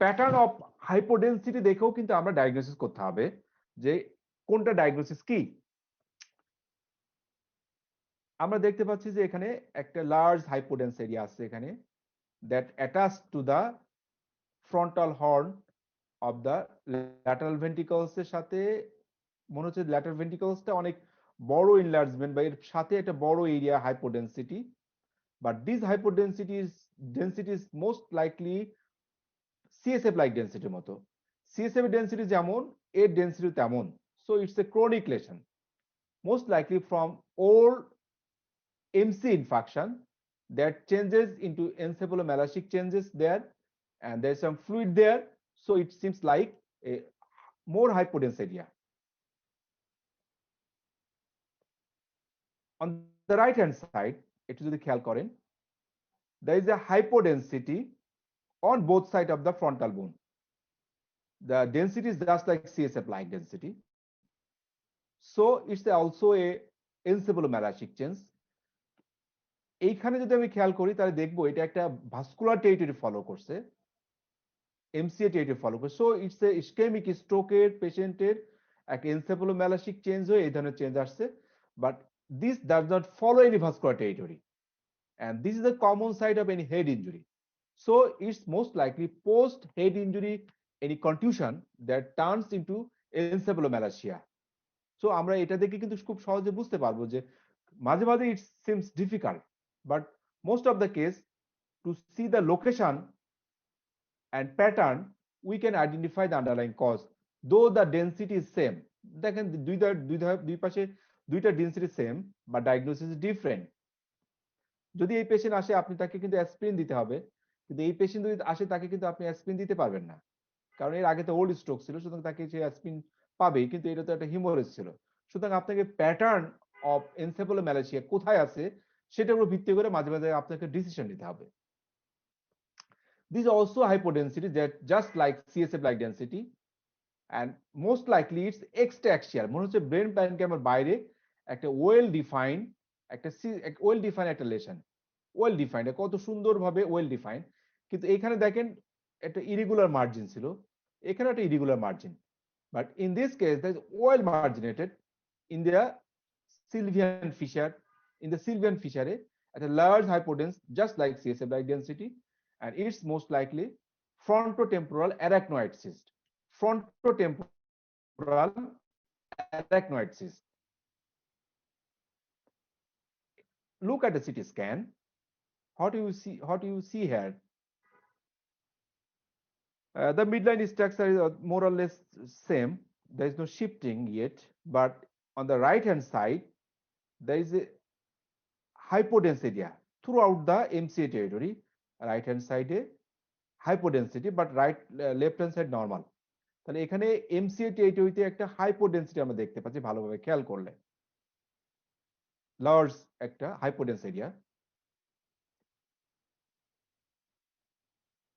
A: প্যাটার্ন অফ হাইপোডেন্সিটি দেখেও কিন্তু আমরা ডায়াগনোসিস করতে হবে যে কোনটা ডায়াগনোসিস কি। আমরা দেখতে পাচ্ছি যে এখানে একটা লার্জ হাইপোডেন্স এরিয়া আছে এখানে, that attach to the frontal horn of the lateral ventricles এর সাথে, মনে হচ্ছে ল্যাটারাল ভেন্ট্রিকলসটা অনেক বড় ইনলার্জমেন্ট বা এর সাথে একটা বড় area hypodensity, but this density is most likely CSF like ডেন্সিটির মতো। সিএসএফ ডেন্সিটি যেমন, এর ডেন্সিটি তেমন। So it's a chronic lesion, most likely from old MC infarction that changes into encephalomalacic changes there, and there's some fluid there, so it seems like a more hypodense area. On the right hand side, একটু যদি খেয়াল করেন, there is a hypodensity on both sides of the frontal bone. The density is just like CSF like density, so it's also a encephalomalacic change. এইখানে যদি আমি খেয়াল করি তাহলে দেখবো এটা একটা ভাস্কুলার টেরিটরি ফলো করছে, এমসিএ টেরিটরি ফলো করছে। সো ইটস এ ইসকেমিক স্ট্রোকের পেশেন্টের একটা এনসেফালোম্যালাসিক চেঞ্জ হয়ে এই ধরনের চেঞ্জ আসছে, but this does not follow any vascular territory, and this is the common site of any head injury. So it's most likely post head injury any contusion that turns into encephalomalacia. So আমরা এটা দেখে কিন্তু খুব সহজে বুঝতে পারবো যে মাঝে মাঝে it seems difficult, but most of the case to see the location and pattern we can identify the underlying cause, though the density is same. দেখেন দুই পাশে দুইটা density same, but diagnosis is different. যদি এই patient আসে আপনি তাকে কিন্তু অ্যাসপিরিন দিতে হবে, কিন্তু এই পেশেন্ট যদি আসে তাকে কিন্তু আপনি অ্যাসপিরিন দিতে পারবেন না, কারণ এর আগে তো ওল্ড স্ট্রোক ছিল, সুতরাং তাকে সে অ্যাসপিরিন পাবেই, কিন্তু এটা তো একটা হিমোরেজ ছিল। সুতরাং আপনাকে প্যাটার্ন অফ এনসেফালোম্যালাসিয়া কোথায় আছে সেটার উপর ভিত্তি করে মাঝে মাঝে আপনাকে ডিসিশন নিতে হবে। This is also hypodensity, that just like CSF like density, and most likely it's extraaxial. মনে হচ্ছে ব্রেন প্যারেনকিউমার বাইরে একটা ওয়েল ডিফাইন্ড একটা লেশন, ওয়েল ডিফাইন্ড, কত সুন্দরভাবে ওয়েল ডিফাইন্ড। কিন্তু এখানে দেখেন একটা ইরেগুলার মার্জিন ছিল, এখানে একটা irregular margin, but in this case that is well marginated in the Sylvian fissure. In the Sylvian ফিশারে একটা large hypodense just like CSF like density, and it's most likely frontotemporal arachnoid cyst. Frontotemporal arachnoid cyst. Look at the CT scan. What do you see? What do you see here? The midline structure is more or less same. There is no shifting yet, but on the right hand side, there is a hypodense area throughout the MCA territory. Right hand side hypodensity, but left hand side normal. তাহলে এখানে MCA টেরিটরিতে একটা হাইপোডেন্সিটি আমরা দেখতে পাচ্ছি ভালোভাবে খেয়াল করলে, large একটা hypodense area.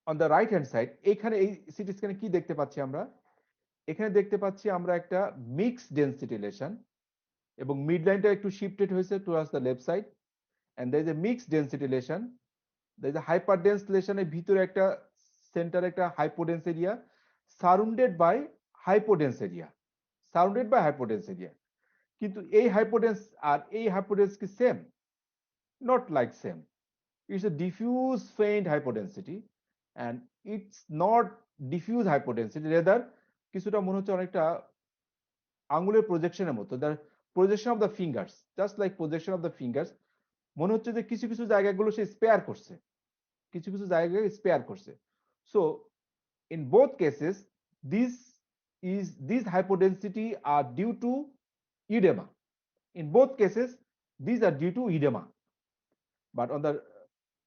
A: On the right hand side, এখানে এই সিটি স্ক্যানে কি দেখতে পাচ্ছি আমরা? এখানে দেখতে পাচ্ছি আমরা একটা মিক্সড ডেনসিটি লেশন, এবং মিড লাইনটা একটু শিফটেড হয়েছে towards the left side, and there is a mixed density lesion. There is a hyperdense লেশনের ভিতরে একটা সেন্টার একটা hypodense area surrounded by hypodense area, surrounded by hypodense area. কিন্তু এই হাইপোডেন্স আর এই হাইপোডেন্স কি same? Not like same. It's a diffuse faint hypodensity, and it's not diffuse hypodensity, rather কিছুটা মনে হচ্ছে অনেকটা আঙ্গুলের প্রজেকশনের মতো, the projection of the fingers, just like projection of the fingers। মনে হচ্ছে যে কিছু কিছু জায়গাগুলো সে স্পেয়ার করছে, কিছু কিছু জায়গায় স্পেয়ার করছে। So in both cases, these hypodensity are due to edema. In both cases, these are due to edema. But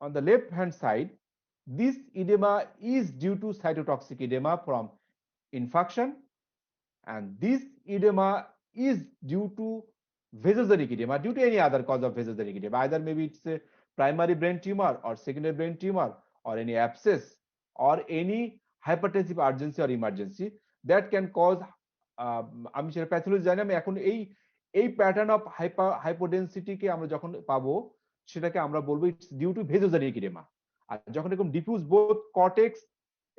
A: on the left hand side, this edema is due to cytotoxic edema from infarction, and this edema is due to vasogenic edema, due to any other cause of vasogenic edema. Either maybe it's a primary brain tumor or secondary brain tumor or any abscess or any hypertensive urgency or emergency that can cause আমি সেটা pathology জানি, আমি এখন এই pattern of হাইপোডেন্সিটিকে আমরা যখন পাবো সেটাকে আমরা বলবো ইটস ডিউ টু ভেজোজেনিক ইডেমা। আর যখন এরকম ডিফিউজ বোথ কর্টেক্স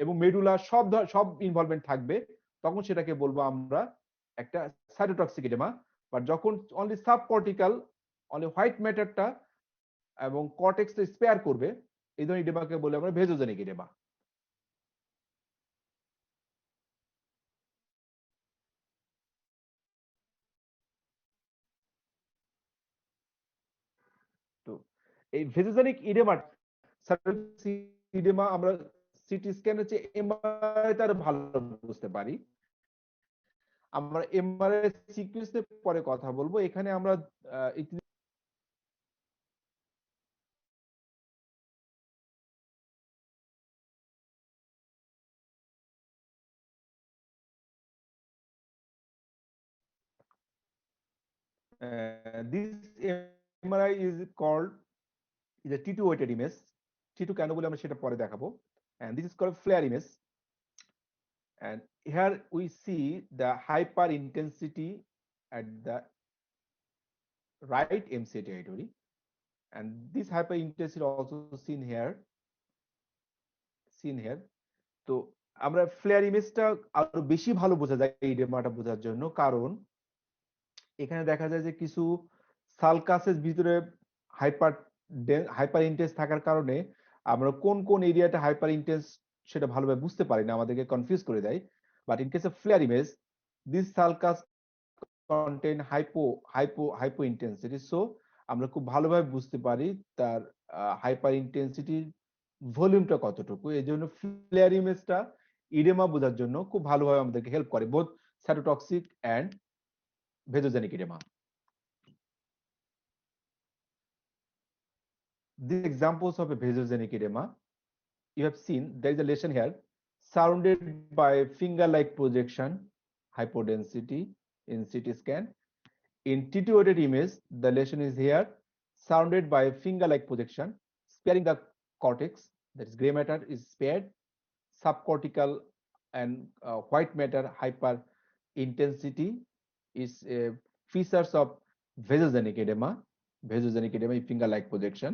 A: এবং মেডুলা সব ইনভলভমেন্ট থাকবে, তখন সেটাকে বলবো আমরা একটা সাইটোটক্সিক ইডেমা। বাট যখন অনলি সাবকর্টিক্যাল, অনলি হোয়াইট ম্যাটারটা এবং কর্টেক্সটা স্পেয়ার করবে, এই ধরনের ইডেমাকে বলে আমরা ভেজোজেনিক ইডেমা। তো এই ভেজোজেনিক ইডেমা, ইডেমা আমরা সিটি স্ক্যান হচ্ছে এমআরআই তার ভালো বুঝতে পারি। আমরা এমআরআই সিকোয়েন্সে পরে কথা বলবো। এখানে আমরা this MRI is called is a T2 weighted image. T2 কেন বলে আমরা সেটা পরে দেখাবো। And this is called flare image. And here we see the hyper intensity at the right MCA territory, and this hyper intensity also seen here. তো আমরা flair ইমেজটা আরো বেশি ভালো বোঝা যায় এই ইডেমাটা বোঝার জন্য, কারণ এখানে দেখা যায় যে কিছু সালকাসের ভিতরে হাইপার ইন্টেন্স থাকার কারণে আমরা কোন কোন এরিয়াটা হাইপার ইন্টেন্স সেটা ভালোভাবে বুঝতে পারি না, আমাদেরকে কনফিউজ করে দেয়। But in case of FLAIR image, this sulcus contain hypo intensity, so আমরা খুব ভালোভাবে বুঝতে পারি তার হাইপার ইন্টেন্সিটির ভলিউমটা কতটুকু। এই জন্য ফ্লেয়ার ইমেজটা ইডেমা বোঝার জন্য খুব ভালোভাবে আমাদেরকে হেল্প করে, both cytotoxic and vasogenic edema. These examples of a vasogenic edema, you have seen there is a lesion here surrounded by finger-like projection, hypodensity in CT scan. In T2 weighted image, the lesion is here surrounded by finger-like projection, sparing the cortex. that is gray matter is spared, subcortical and white matter hyper intensity is features of vasogenic edema, finger-like projection.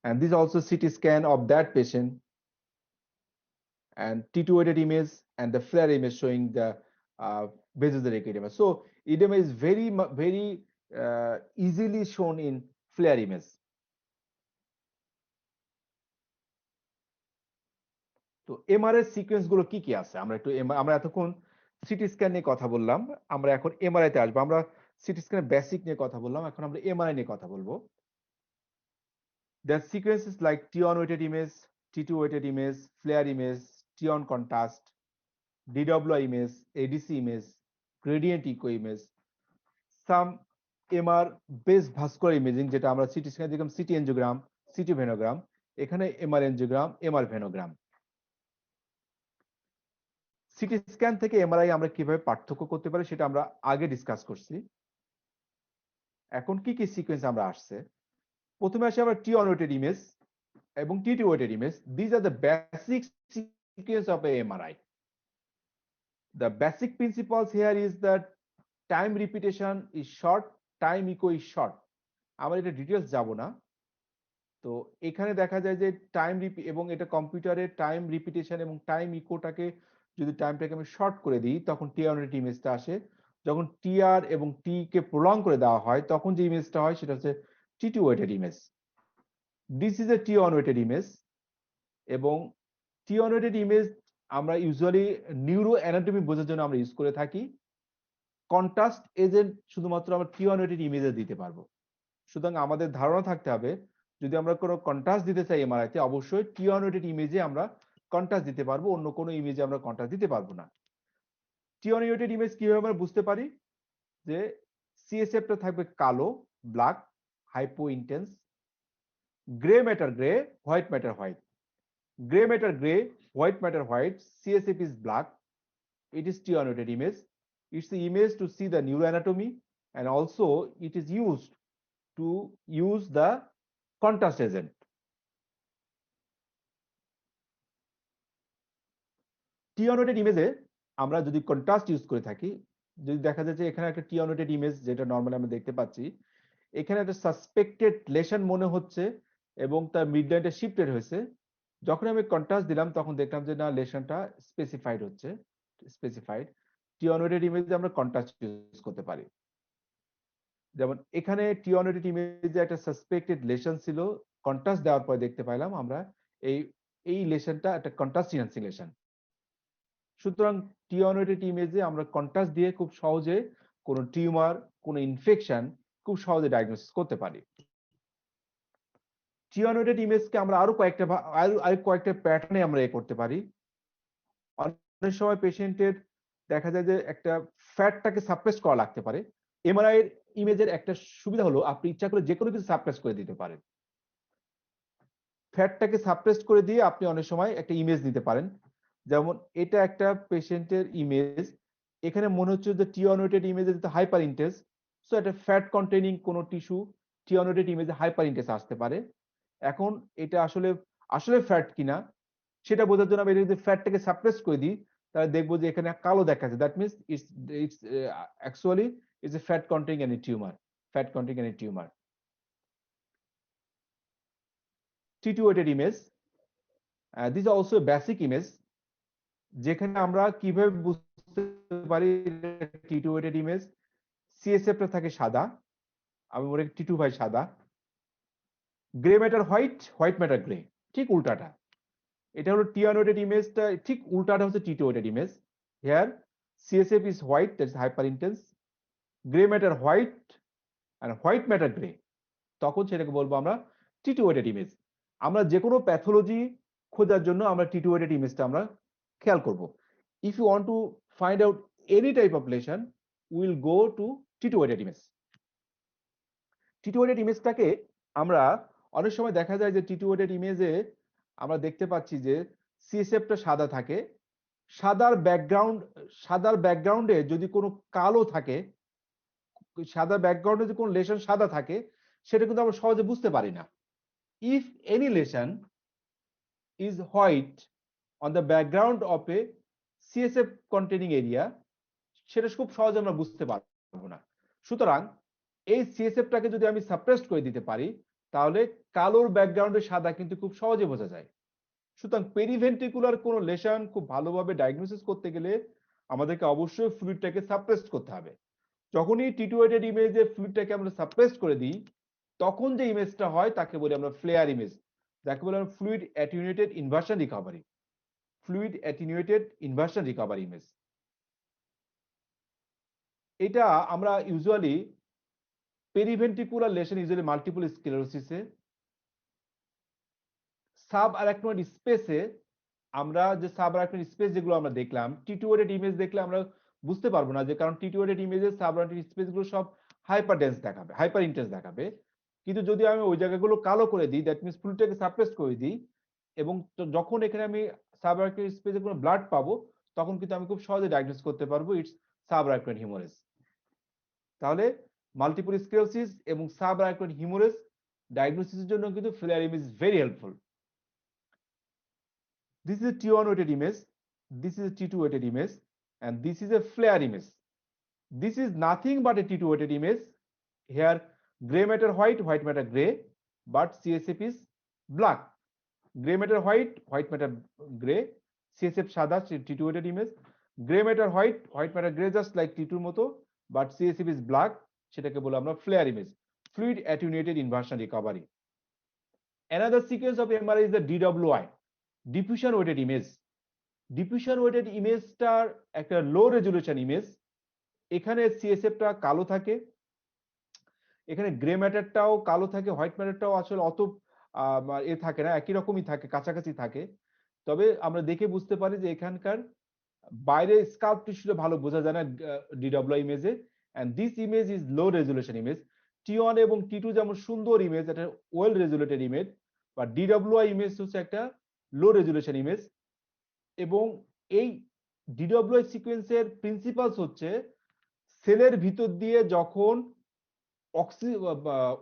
A: And this also CT scan of that patient and T2 weighted image and the FLAIR image showing the vasogenic edema. So edema is very easily shown in FLAIR image. তো MRI sequence গুলো কি কি আছে আমরা এতক্ষণ CT scan নিয়ে কথা বললাম, আমরা এখন এমআরআই তে আসবো। আমরা সিটি স্ক্যানের বেসিক নিয়ে কথা বললাম, এখন আমরা এমআরআই নিয়ে কথা বলবো। The sequences like T1 weighted image, T2 weighted image, FLAIR image, T1 contrast, DWI image, ADC image, gradient echo image, some MR based vascular imaging যেটা আমরা সিটি স্ক্যানে দেখলাম সিটি এনজিওগ্রাম, সিটি ভেনোগ্রাম, এখানে MR angiogram, MR venogram. CT scan থেকে MRI আমরা কিভাবে পার্থক্য করতে পারি সেটা আমরা আগে ডিসকাস করছি। এখন কি কি সিকোয়েন্স আমরা আসছে, প্রথমে আসে আমরা টি ওয়েটেড ইমেজ এবং টি2 weighted image. These are the basic sequence of a MRI. The basic principles here is that time repetition is short, time echo is short. আমরা এটা ডিটেইলস যাব না। তো এখানে দেখা যায় যে টাইম এবং এটা কম্পিউটারের টাইম রিপিটেশন এবং টাইম ইকোটাকে যদি টাইমটাকে আমি শর্ট করে দিই তখন টিআর ইমেজটা আসে। যখন টিআর এবং টি কে প্রলং করে দেওয়া হয় তখন যে ইমেজটা হয় সেটা হচ্ছে টি2 weighted image. This is a T1 weighted image এবং T1 weighted image আমরা ইউজুয়ালি নিউরো অ্যানাটমি বোঝার জন্য আমরা ইউজ করে থাকি। কন্ট্রাস্ট এজেন্ট শুধুমাত্র আমরা T1 weighted ইমেজে দিতে পারবো। সুতরাং আমাদের ধারণা থাকতে হবে যদি আমরা কোনো কন্ট্রাস্ট দিতে চাই এমআরআই তে অবশ্যই T1 weighted ইমেজে আমরা কন্ট্রাস্ট দিতে পারবো, অন্য কোনো ইমেজে আমরা কন্ট্রাস্ট দিতে পারবো না। T1 weighted ইমেজ কিভাবে আমরা বুঝতে পারি যে সিএসএফটা থাকবে কালো black hypo intense, grey matter grey, white matter white. Gray matter gray, white matter white, CSF is black. It is T1 weighted image. It's the image to see the neuroanatomy and also it is used to use the contrast agent. T1 weighted image আমরা যদি contrast use করে থাকি, যদি দেখা যায় যে এখানে একটা T1 weighted ইমেজ যেটা নরমালি আমরা দেখতে পাচ্ছি, এখানে একটা সাসপেক্টেড লেশন মনে হচ্ছে এবং তার মিডলাইনটা শিফটেড হয়েছে। যখন আমি কন্ট্রাস্ট দিলাম তখন দেখলাম যে না লেশনটা স্পেসিফাইড হচ্ছে, স্পেসিফাইড। T1 weighted ইমেজে আমরা কন্ট্রাস্ট ইউজ করতে পারি। যেমন এখানে T1 weighted ইমেজে একটা সাসপেক্টেড লেশন ছিল, কন্ট্রাস্ট দেওয়ার পরে দেখতে পাইলাম আমরা এই লেশনটা একটা কন্ট্রাস্ট এনহান্সিং লেশন। সুতরাং T1 weighted ইমেজে আমরা কন্ট্রাস্ট দিয়ে খুব সহজে কোনো টিউমার, কোনো ইনফেকশন খুব সহজে ডায়াগনোসিস করতে পারি। T1 weighted ইমেজকে আমরা আরো কয়েকটা প্যাটার্নে আমরা করতে পারি। অনেক সময় পেশেন্টের দেখা যায় যে একটা ফ্যাটটাকে সাপ্রেস করা লাগতে পারে। এমআরআই এর ইমেজের একটা সুবিধা হলো আপনি ইচ্ছা করে যে কোনো কিছু সাপ্রেস করে দিতে পারেন। ফ্যাটটাকে সাপ্রেস করে দিয়ে আপনি অনেক সময় একটা ইমেজ দিতে পারেন। যেমন এটা একটা পেশেন্টের ইমেজ, এখানে মনে হচ্ছে যে T1 weighted ইমেজে যেটা হাইপার ইন্টেন্স, সো এটা ফ্যাট কন্টেইনিং কোনো টিস্যু T1 weighted ইমেজে হাইপার ইন্টেন্স আসতে পারে। এখন এটা আসলে ফ্যাট কিনা সেটা বোঝার জন্য আমি যদি ফ্যাটটাকে সাপ্রেস করে দিই তাহলে দেখবো যে এখানে কালো দেখাচ্ছে, that means it's actually it's a fat containing any tumour, fat containing any tumour. T2 weighted image, this is also a basic image যেখানে আমরা কিভাবে বুঝতে পারি T2 weighted image, সিএসএফটা থাকে সাদা, আমি বলি T2 বাই সাদা, grey matter white, white matter grey, ঠিক উল্টাটা। এটা হলো T1 weighted ইমেজটা ঠিক উল্টাটা হচ্ছে T2 weighted image. Here CSF is white, that is hyper intense, gray matter white and white matter gray, তখন সেটাকে বলবো আমরা T2 weighted image. আমরা যে কোনো প্যাথোলজি খোঁজার জন্য আমরা T2 weighted ইমেজটা আমরা খেয়াল করব। If you want to find out any type of lesion, we will go to T2 weighted image. T2 weighted ইমেজটাকে আমরা অনেক সময় দেখা যায় যে T2 weighted ইমেজে আমরা দেখতে পাচ্ছি যে সিএসএফটা সাদা থাকে, সাদার ব্যাকগ্রাউন্ডে যদি কোনো কালো থাকে, সাদা ব্যাকগ্রাউন্ডে যদি কোনো লেশন সাদা থাকে সেটা কিন্তু আমরা সহজে বুঝতে পারি না। if any lesion is white on the background of a CSF containing area, সেটা খুব সহজে আমরা বুঝতে পারবো না। সুতরাং এই সিএসএফটাকে যদি আমি সাপ্রেসড করে দিতে পারি, তাহলে কালোর ব্যাকগ্রাউন্ডে সাদা কিন্তু খুব সহজে বোঝা যায়। সুতরাং পেরিভেন্ট্রিকুলার কোনো লেশন খুব ভালোভাবে ডায়াগনোসিস করতে গেলে আমাদেরকে অবশ্যই ফ্লুইডটাকে সাপ্রেসড করতে হবে। যখনই টিটুয়েটেড ইমেজে ফ্লুইডটাকে আমরা সাপ্রেসড করে দিই, তখন যে ইমেজটা হয় তাকে বলি আমরা ফ্লেয়ার ইমেজ, যাকে বলি আমরা fluid attenuated inversion recovery, fluid attenuated inversion recovery image. এটা আমরা usually periventricular lesion, usually multiple স্ক্লেরোসিসে, সাব আরাকনয়েড স্পেসে, আমরা যে সাব আরাকনয়েড স্পেস যেগুলো আমরা দেখলাম, টিটুয়েটেড ইমেজ দেখলে আমরা বুঝতে পারবো না, যে কারণ টিটুয়েটেড ইমেজে সাব আরাকনয়েড স্পেসগুলো সব হাইপার ডেন্স দেখাবে, হাইপার ইন্টেন্স দেখাবে। কিন্তু যদি আমি ওই জায়গাগুলো কালো করে দিই, দ্যাট মিনস ফ্লুইডটাকে সাপ্রেস করে দিই, এবং যখন এখানে আমি সাব আরাকনয়েড স্পেসে কোনো ব্লাড পাবো, তখন কিন্তু আমি খুব সহজে ডায়াগনোস করতে পারবো ইটস সাব আরাকনয়েড হিমোরেজ। তাহলে মাল্টিপল স্ক্লেরোসিস এবং সাব আরাকনয়েড হিমোরেজ ডায়াগনোসিসের জন্য কিন্তু FLAIR image is very helpful. This is a T1 weighted image, this is a T2 weighted image, and this is a flare image. This is nothing but a T2 weighted image. Here gray matter white, white matter gray, but CSF is black. Gray matter white, white matter gray, CSF সাদা, T2 weighted image. Gray matter white, white matter gray, just like T2 মতো, but CSF is black, সেটাকে বলে আমরা flare image, fluid attenuated inversion recovery. Another sequence of MRI is the DWI, diffusion weighted image. Diffusion weighted ইমেজটার একটা low resolution image. এখানে সিএসএফটা কালো থাকে, এখানে গ্রে ম্যাটারটাও কালো থাকে, হোয়াইট ম্যাটারটাও আসলে অত এ থাকে না, একই রকমই থাকে, কাছাকাছি থাকে। তবে আমরা দেখে বুঝতে পারি যে এখানকার বাইরে স্কাল্প টিস্যুটা ভালো বোঝা যায় না ডিডব্লিউ ইমেজে, and this image is low resolution image. T one এবং টি2 যেমন সুন্দর ইমেজ, এটা ওয়েল রেজুলেটেড ইমেজ, বা ডিডব্লিউ ইমেজ হচ্ছে একটা লো রেজুলেশন ইমেজ। এবং এই ডিডব্লিউ সিকোয়েন্সের প্রিন্সিপালস হচ্ছে সেলের ভিতর দিয়ে যখন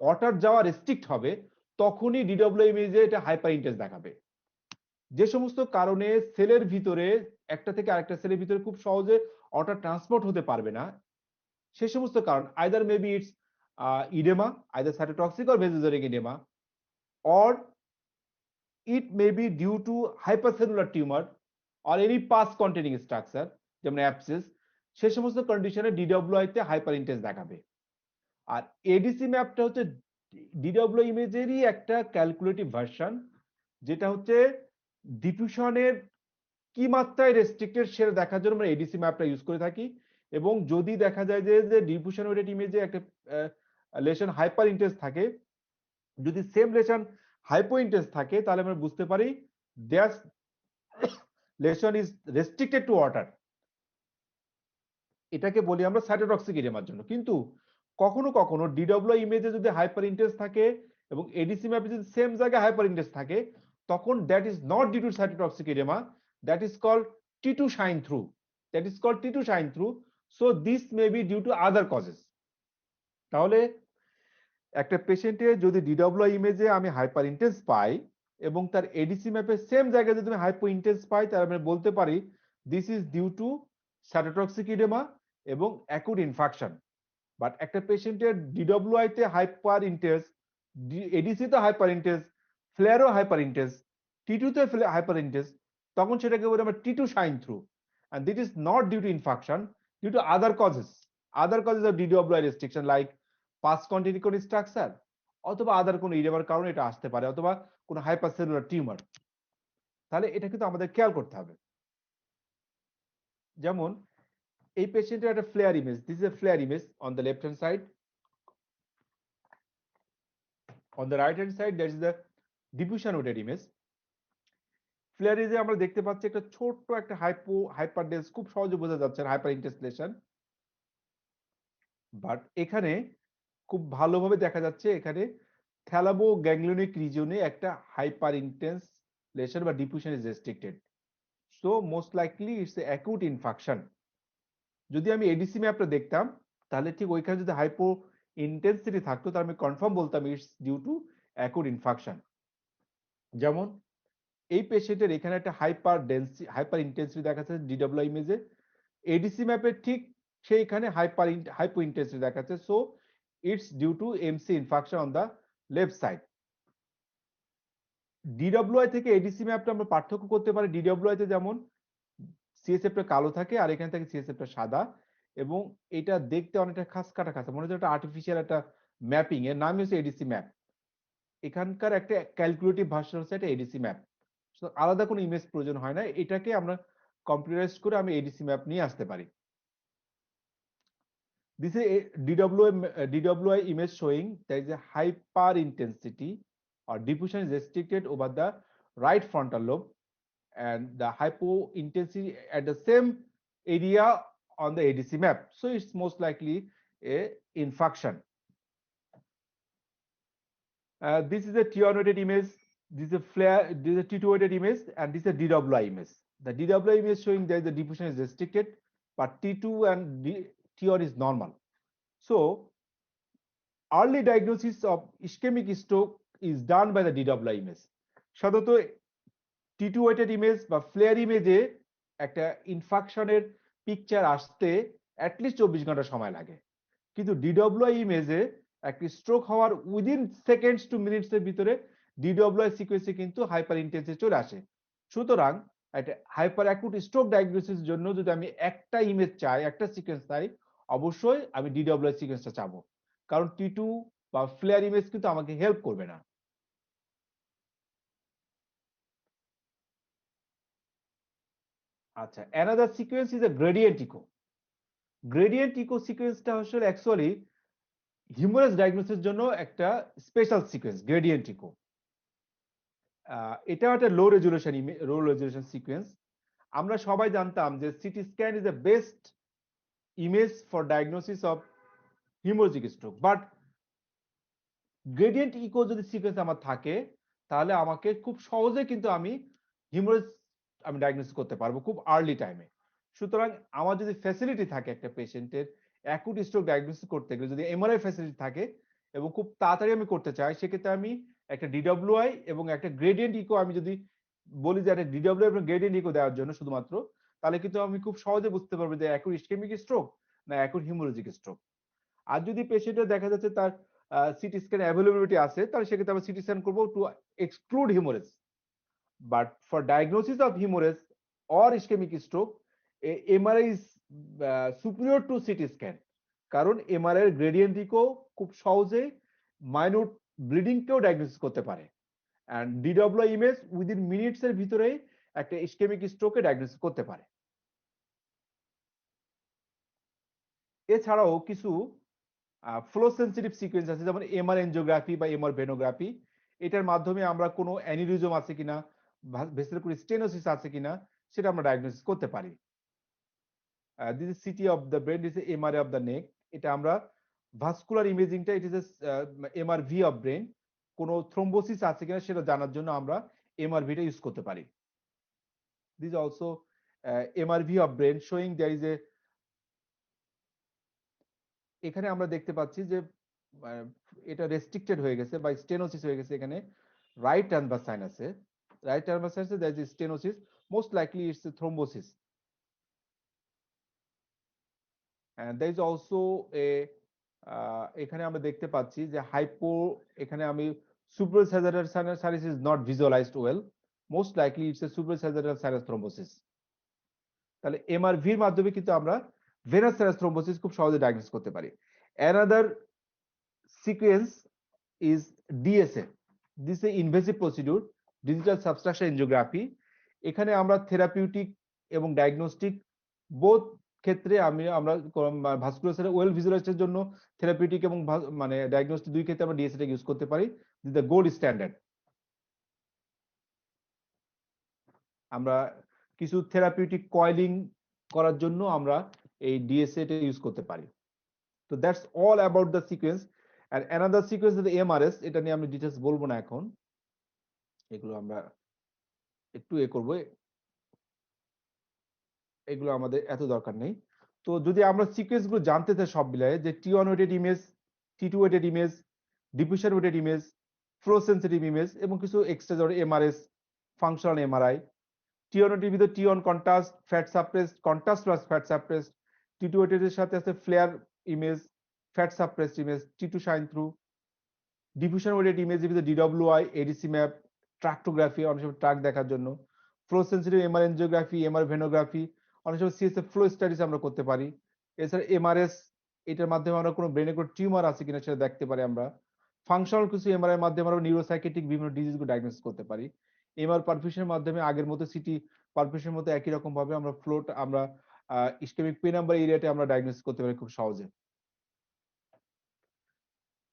A: ওয়াটার যাওয়া রেস্ট্রিক্ট হবে, তখনই ডিডব্লিউ ইমেজে এটা হাইপার ইন্টেন্স দেখাবে। যে সমস্ত কারণে সেলের ভিতরে একটা থেকে আরেকটা সেলের ভিতরে খুব সহজে ওয়াটার ট্রান্সপোর্ট হতে পারবে না, সে সমস্ত কারণ, either maybe it's oedema, either cytotoxic or vasogenic oedema, or it may be due to hypercellular tumour or any pus containing structure, যেমন অ্যাবসেস, সে সমস্ত কন্ডিশনে ডিডব্লিউআই তে হাইপার ইন্টেন্স দেখাবে। আর এডিসি ম্যাপটা হচ্ছে ডিডব্লিউ ইমেজেরই একটা ক্যালকুলেটিভ ভার্সন, যেটা হচ্ছে ডিফিউশনের কি মাত্রায় রেস্ট্রিক্টেড সেটা দেখার জন্য আমরা এডিসি ম্যাপটা ইউজ করে থাকি। এবং যদি দেখা যায় যে ডিফিউশন ওয়েটেড ইমেজে একটা লেশন হাইপার ইন্টেন্স থাকে, যদি সেম লেশন হাইপো ইন্টেন্স থাকে, তাহলে আমরা বুঝতে পারি that lesion is restricted to water. এটাকে বলি আমরা সাইটোটক্সিক ইডেমার জন্য। কিন্তু কখনো কখনো ডিডব্লিউ ইমেজে যদি হাইপার ইন্টেন্স থাকে এবং এডিসি ম্যাপে যদি সেম জায়গায় হাইপার ইন্টেন্স থাকে, তখন that is not due to cytotoxic oedema, that is called T two shine through, that is called T two shine through. So this may be due to other causes. তাহলে একটা পেশেন্টের যদি DW ইমেজে আমি hyper intense পাই এবং তার ADC ম্যাপে same জায়গায় যদি আমি হাইপো ইন্টেন্স পাই, তাহলে আমি বলতে পারি this is due to cytotoxic oedema এবং অ্যাকুট ইনফেকশন। বাট একটা পেশেন্টের ডিডব্লিউআই তে হাইপার ইন্টেন্স, এডিসি তে হাইপার ইন্টেন্স, ফ্লেয়ারও হাইপার ইন্টেন্স, টি2 তে হাইপার ইন্টেন্স, তখন সেটাকে বলি আমরা T two shine through, and this is not due to infection, due to other causes of DWI restriction like pus continuous structure, অথবা আদার কোনো ইডেমার কারণে এটা আসতে পারে, অথবা কোনো হাইপারসেলুলার টিউমার। তাহলে এটা কিন্তু আমাদের খেয়াল করতে হবে। যেমন এই পেশেন্টের একটা FLAIR image, this is a FLAIR image on the left hand side, on the right hand side that is the diffusion weighted image. FLAIR ইমেজে আমরা দেখতে পাচ্ছি একটা ছোট্ট একটা হাইপারডেন্স, খুব সহজে বোঝা যাচ্ছে হাইপার ইন্টেন্স লেশন। বাট এখানে খুব ভালোভাবে দেখা যাচ্ছে এখানে থ্যালামো গ্যাংলিয়নিক রিজিয়নে একটা হাইপার ইন্টেন্স লেশন বা diffusion is restricted. So most likely it's A acute infection. যদি আমি এডিসি ম্যাপটা দেখতাম, তাহলে ঠিক ওইখানে যদি হাইপো ইন্টেন্সিটি থাকতো, তাহলে আমি কনফার্ম বলতাম it's due to acute infection. যেমন এই পেশেন্টের এখানে একটা হাইপার ইন্টেন্সিটি দেখাচ্ছে ডিডব্লিউ ইমেজে, এডিসি ম্যাপের ঠিক সেইখানে হাইপো ইন্টেন্সিটি দেখাচ্ছে, so it's due to MC infarction on the left side. DWI থেকে এডিসি ম্যাপটা আমরা পার্থক্য করতে পারি, ডিডব্লিউআই তে যেমন সিএসএফটা কালো থাকে আর এখানে থাকে সিএসএফটা সাদা, এবং এটা দেখতে অনেকটা খাসকাটা খাসা মনে হচ্ছে একটা আর্টিফিশিয়াল একটা ম্যাপিং, এর নাম হচ্ছে এডিসি ম্যাপ। এখানকার একটা ক্যালকুলেটিভ ভার্সন হচ্ছে একটা এডিসি ম্যাপ, আলাদা কোনো ইমেজ প্রয়োজন হয় না, এটাকে আমরা কম্পিউটারাইজ করে আমি এডিসি ম্যাপ নিয়ে আসতে পারি। This is a DWI image showing there is a hyper intensity or diffusion is restricted over the right frontal lobe, and the hypo intensity at the same area on the ADC map. So it's most likely a infarction. This is a T1 weighted image. This is a flare. This is a T2 weighted image, and this is a DWI image. The DWI image showing there the diffusion is restricted, but T2 and T1 is normal. So early diagnosis of ischemic stroke is done by the DWI image. সাধারণত T2 weighted image বা flair ইমেজে একটা ইনফাকশনের picture আসতে at least 24 ঘন্টা সময় লাগে, কিন্তু ডিডব্লিউআই ইমেজে একটি stroke হওয়ার উইদিন সেকেন্ডস টু মিনিটস এর ভিতরে ডিডব্লিউআই সিকোয়েন্সে কিন্তু হাইপার ইন্টেন্সিটি চলে আসে। সুতরাং একটা হাইপার অ্যাকুট স্ট্রোক ডায়াগনোসিসের জন্য যদি আমি একটা ইমেজ চাই, একটা সিকোয়েন্স চাই, অবশ্যই আমি ডিডব্লিউআই সিকোয়েন্সটা চাবো, কারণ T2 বা ফ্লেয়ার ইমেজ কিন্তু আমাকে হেল্প করবে না। আচ্ছা, another sequence is a gradient echo. Gradient echo সিকোয়েন্সটা আসলে অ্যাকচুয়ালি হিউমারাস ডায়াগনোসিসের জন্য একটা স্পেশাল সিকোয়েন্স, গ্রেডিয়েন্ট ইকো। এটা একটা লো রেজুলেশন সিকোয়েন্স। আমরা সবাই জানতাম যে CT scan is the best image for diagnosis of haemorrhagic stroke, but gradient echo যদি সিকোয়েন্স আমার থাকে তাহলে আমাকে খুব সহজে কিন্তু আমি হিমোরেজ আমি ডায়াগনোসিস করতে পারবো খুব আর্লি টাইমে। সুতরাং আমার যদি ফ্যাসিলিটি থাকে একটা পেশেন্টের অ্যাকুট স্ট্রোক ডায়াগনোসিস করতে গেলে, যদি এমআরআই ফ্যাসিলিটি থাকে এবং খুব তাড়াতাড়ি আমি করতে চাই, সেক্ষেত্রে আমি একটা ডিডব্লিউআই এবং একটা গ্রেডিয়েন্ট ইকো আমি যদি বলি যে একটা ডিডব্লিউআই এবং গ্রেডিয়েন্ট ইকো দেওয়ার জন্য শুধুমাত্র, তাহলে কিন্তু আমি খুব সহজে বুঝতে পারবো যে অ্যাকুট ইসকেমিক স্ট্রোক না অ্যাকুট হিমোরেজিক স্ট্রোক। আর যদি পেশেন্টের দেখা যাচ্ছে তার সিটি স্ক্যান অ্যাভেলেবিলিটি আছে, তাহলে সেক্ষেত্রে আমরা সিটি স্ক্যান করবো two exclude haemorrhage. But for diagnosis of hemorrhage or ischemic stroke, MRI is superior to CT scan, কারণ MRI এর গ্রেডিয়েন্ট ইকো খুব সহজেই মাইনর ব্লিডিং কেও ডায়াগনোসিস করতে পারে, এন্ড ডিডব্লিউআই ইমেজ উইদিন মিনিটস এর ভিতরেই একটা ইসকেমিক স্ট্রোকে ডায়াগনোসিস করতে পারে। এছাড়াও কিছু ফ্লো সেন্সিটিভ সিকোয়েন্স আছে, যেমন এমআর এনজিওগ্রাফি বা এমআর ভেনোগ্রাফি। এটার মাধ্যমে আমরা কোনো অ্যানিউরিজম আছে কিনা, ভেসিকুলার স্টেনোসিস আছে কিনা সেটা আমরা ডায়াগনোসিস করতে পারি। This is CT of the brain, this is MRI of the neck. এটা আমরা ভাস্কুলার ইমেজিংটা, it is MRV of brain, কোনো থ্রোম্বোসিস আছে কিনা সেটা জানার জন্য আমরা এমআরভিটা ইউজ করতে পারি। This also MRV of brain showing there is a, এখানে আমরা দেখতে পাচ্ছি যে এটা রেস্ট্রিক্টেড হয়ে গেছে বা স্টেনোসিস হয়ে গেছে এখানে রাইট ট্রান্সভার্স সাইনাসে। রাইট ট্রান্সভার্স সাইনাসে that is stenosis, most likely it's a thrombosis. And there is also a, এখানে আমরা দেখতে পাচ্ছি যে হাইপো, এখানে আমি suprasagittal sinus is not visualised well, most likely it's a suprasagittal sinus thrombosis. তাহলে এমআরভির মাধ্যমে কিন্তু আমরা ভেনাস সাইনাস থ্রোম্বোসিস খুব সহজে ডায়াগনোস করতে পারি। Another sequence is DSA. This is a invasive procedure, digital substructure angiography. এখানে আমরা থেরাপিউটিক এবং ডায়াগনস্টিক বোথ ক্ষেত্রে আমরা ভাস্কুলার ওয়েল ভিজুয়ালাইজেশনের জন্য থেরাপিউটিক এবং মানে ডায়াগনস্টিক দুই ক্ষেত্রে আমরা ডিএসএ ইউজ করতে পারি, দ্য গোল্ড স্ট্যান্ডার্ড। আমরা কিছু থেরাপিউটিক কয়েলিং করার জন্য আমরা এই ডিএসএ টা ইউজ করতে পারি। তো that's all about the sequence. আর অ্যানাদার সিকোয়েন্স ইজ এমআরএস, এটা নিয়ে আমি ডিটেইলস বলবো না এখন, এগুলো আমরা একটু করবো, এগুলো আমাদের এত দরকার নেই। তো যদি আমরা সিকোয়েন্স গুলো জানতে চাই সব মিলায়ে, যে T1 weighted image, T2 weighted image, diffusion weighted image, flow sensitive image এবং কিছু এক্সট্রা ধরো এমআরএস, ফাংশনাল এমআরআই। টি1 এর ভিতরে T one contrast, fat suppressed, contrast plus fat suppressed. T two এর সাথে আছে FLAIR image, fat suppressed image, T two shine through. Diffusion weighted ইমেজের ভিতরে ডিডব্লিউআই, এডিসি ম্যাপ, ট্রাক্টোগ্রাফি, অনেক সময় ট্রাক দেখার জন্য। Flow sensitive MR angiography, MR venography, অনেক সময় সিএসএফ ফ্লো স্টাডিজ আমরা করতে পারি। এছাড়া এমআরএস, এটার মাধ্যমে আমরা কোনো ব্রেনে কোনো টিউমার আছে কিনা সেটা দেখতে পারি আমরা। ফাংশনাল কিছু এমআরআই এর মাধ্যমে আমরা নিউরোসাইকেটিক বিভিন্ন ডিজিজগুলো ডায়াগনোসিস করতে পারি। এমআর পারফিউশনের মাধ্যমে আগের মতো সিটি পারফিউশনের মতো একই রকম ভাবে আমরা ফ্লোটা আমরা ইসকেমিক পেন নাম্বার এরিয়াতে আমরা ডায়াগনোসিস করতে পারি খুব সহজে।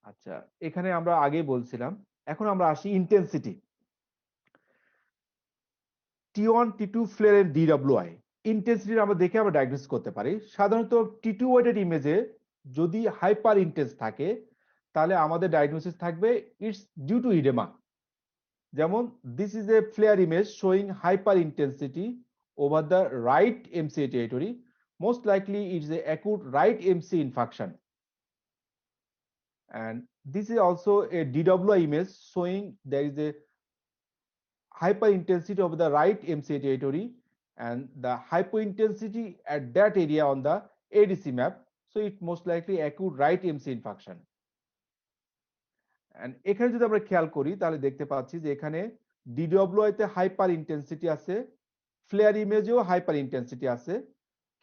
A: আচ্ছা, এখানে আমরা আগেই বলছিলাম, এখন আমরা আসি ইন্টেন্সিটি। টি1, টি2 ফ্লেয়ার এন্ড ডিডব্লিউআই ইন্টেন্সিটি আমরা দেখে আমরা ডায়াগনোসিস করতে পারি। সাধারণত টি2 ওয়েটেড ইমেজে যদি হাইপার ইন্টেন্স থাকে তাহলে আমাদের ডায়াগনোসিস থাকবে ইটস ডিউ টু ইডেমা। যেমন this is a FLAIR image showing hyper intensity over the right MCA territory, most likely it is a acute right MC infarction. And this is also a DWI image showing there is a hyperintensity over the right MCA territory and the hypointensity at that area on the ADC map. So it most likely acute right MC infarction. And এখানে যদি আমরা খেয়াল করি তাহলে দেখতে পাচ্ছি যে এখানে DWI তে হাইপার ইন্টেন্সিটি আছে, ফ্লেয়ার ইমেজেও হাইপার ইন্টেন্সিটি আছে,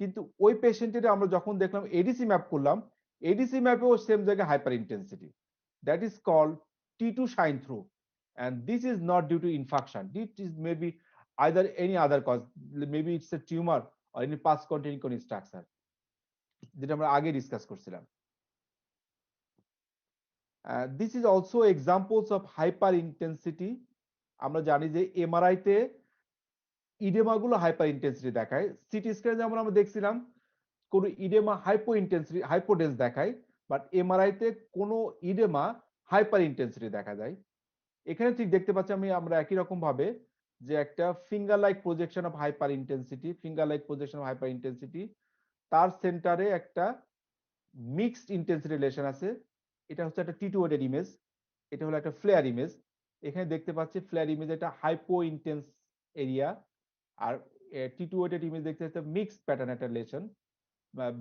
A: কিন্তু ওই পেশেন্টের আমরা যখন দেখলাম এডিসি ম্যাপ করলাম, এডিসি ম্যাপেও সেম জায়গায় hyper intensity. That is called T two shine through, and this is not due to infarction. It is maybe either any other cause, maybe it's a tumor or any pus containing কোনো structure, যেটা আমরা আগে discuss করছিলাম। This is also examples of hyper intensity. আমরা জানি যে MRI তে oedema গুলো হাইপার ইন্টেন্সিটি দেখায়। সিটি স্ক্যানে যেমন আমরা দেখছিলাম কোন ইডেমা হাইপো ইন্টেন্সিটি হাইপোডেন্স দেখায়, বাট এমআরআই তে কোনো ইডেমা হাইপার ইন্টেন্সিটি দেখা যায়। এখানে ঠিক দেখতে পাচ্ছি আমরা একই রকম ভাবে যে একটা finger like projection of hyper intensity, finger like projection of hyper intensity, তার সেন্টারে একটা মিক্সড ইন্টেন্সিটি রিলেশন আছে। এটা হচ্ছে একটা টি2 ওয়েটেড ইমেজ, এটা হলো একটা ফ্লেয়ার ইমেজ। এখানে দেখতে পাচ্ছি ফ্লেয়ার ইমেজ একটা হাইপো ইন্টেন্স এরিয়া, আর টি2 ওয়েটেড ইমেজ দেখতে পাচ্ছি মিক্সড প্যাটার্ন একটা রিলেশন।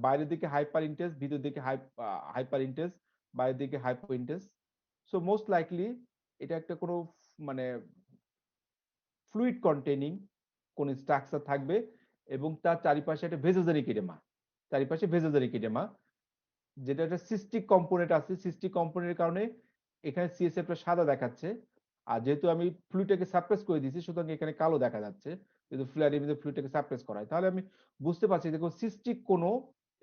A: বাইরের দিকে হাইপার ইন্টেন্স, ভিতর দিকে হাইপার ইন্টেন্স, বাইরের দিকে hypo intense. So most likely এটা একটা কোনো মানে ফ্লুইড কন্টেনিং কোন স্ট্রাকচার থাকবে এবং তার চারিপাশে একটা ভেসোজেনিক ইডেমা, চারিপাশে ভেসোজেনিক ইডেমা, যেটা একটা সিস্টিক কম্পোনেন্ট আছে। সিস্টিক কম্পোনেন্টের কারণে এখানে সিএসএফটা সাদা দেখাচ্ছে, আর যেহেতু আমি ফ্লুইডটাকে সাপ্রেস করে দিয়েছি সুতরাং এখানে কালো দেখা যাচ্ছে, যেহেতু ফ্লুইড ইমেজে ফ্লুইডটাকে সাপ্রেস করা হয়। তাহলে আমি বুঝতে পারছি যে সিস্টিক কোনো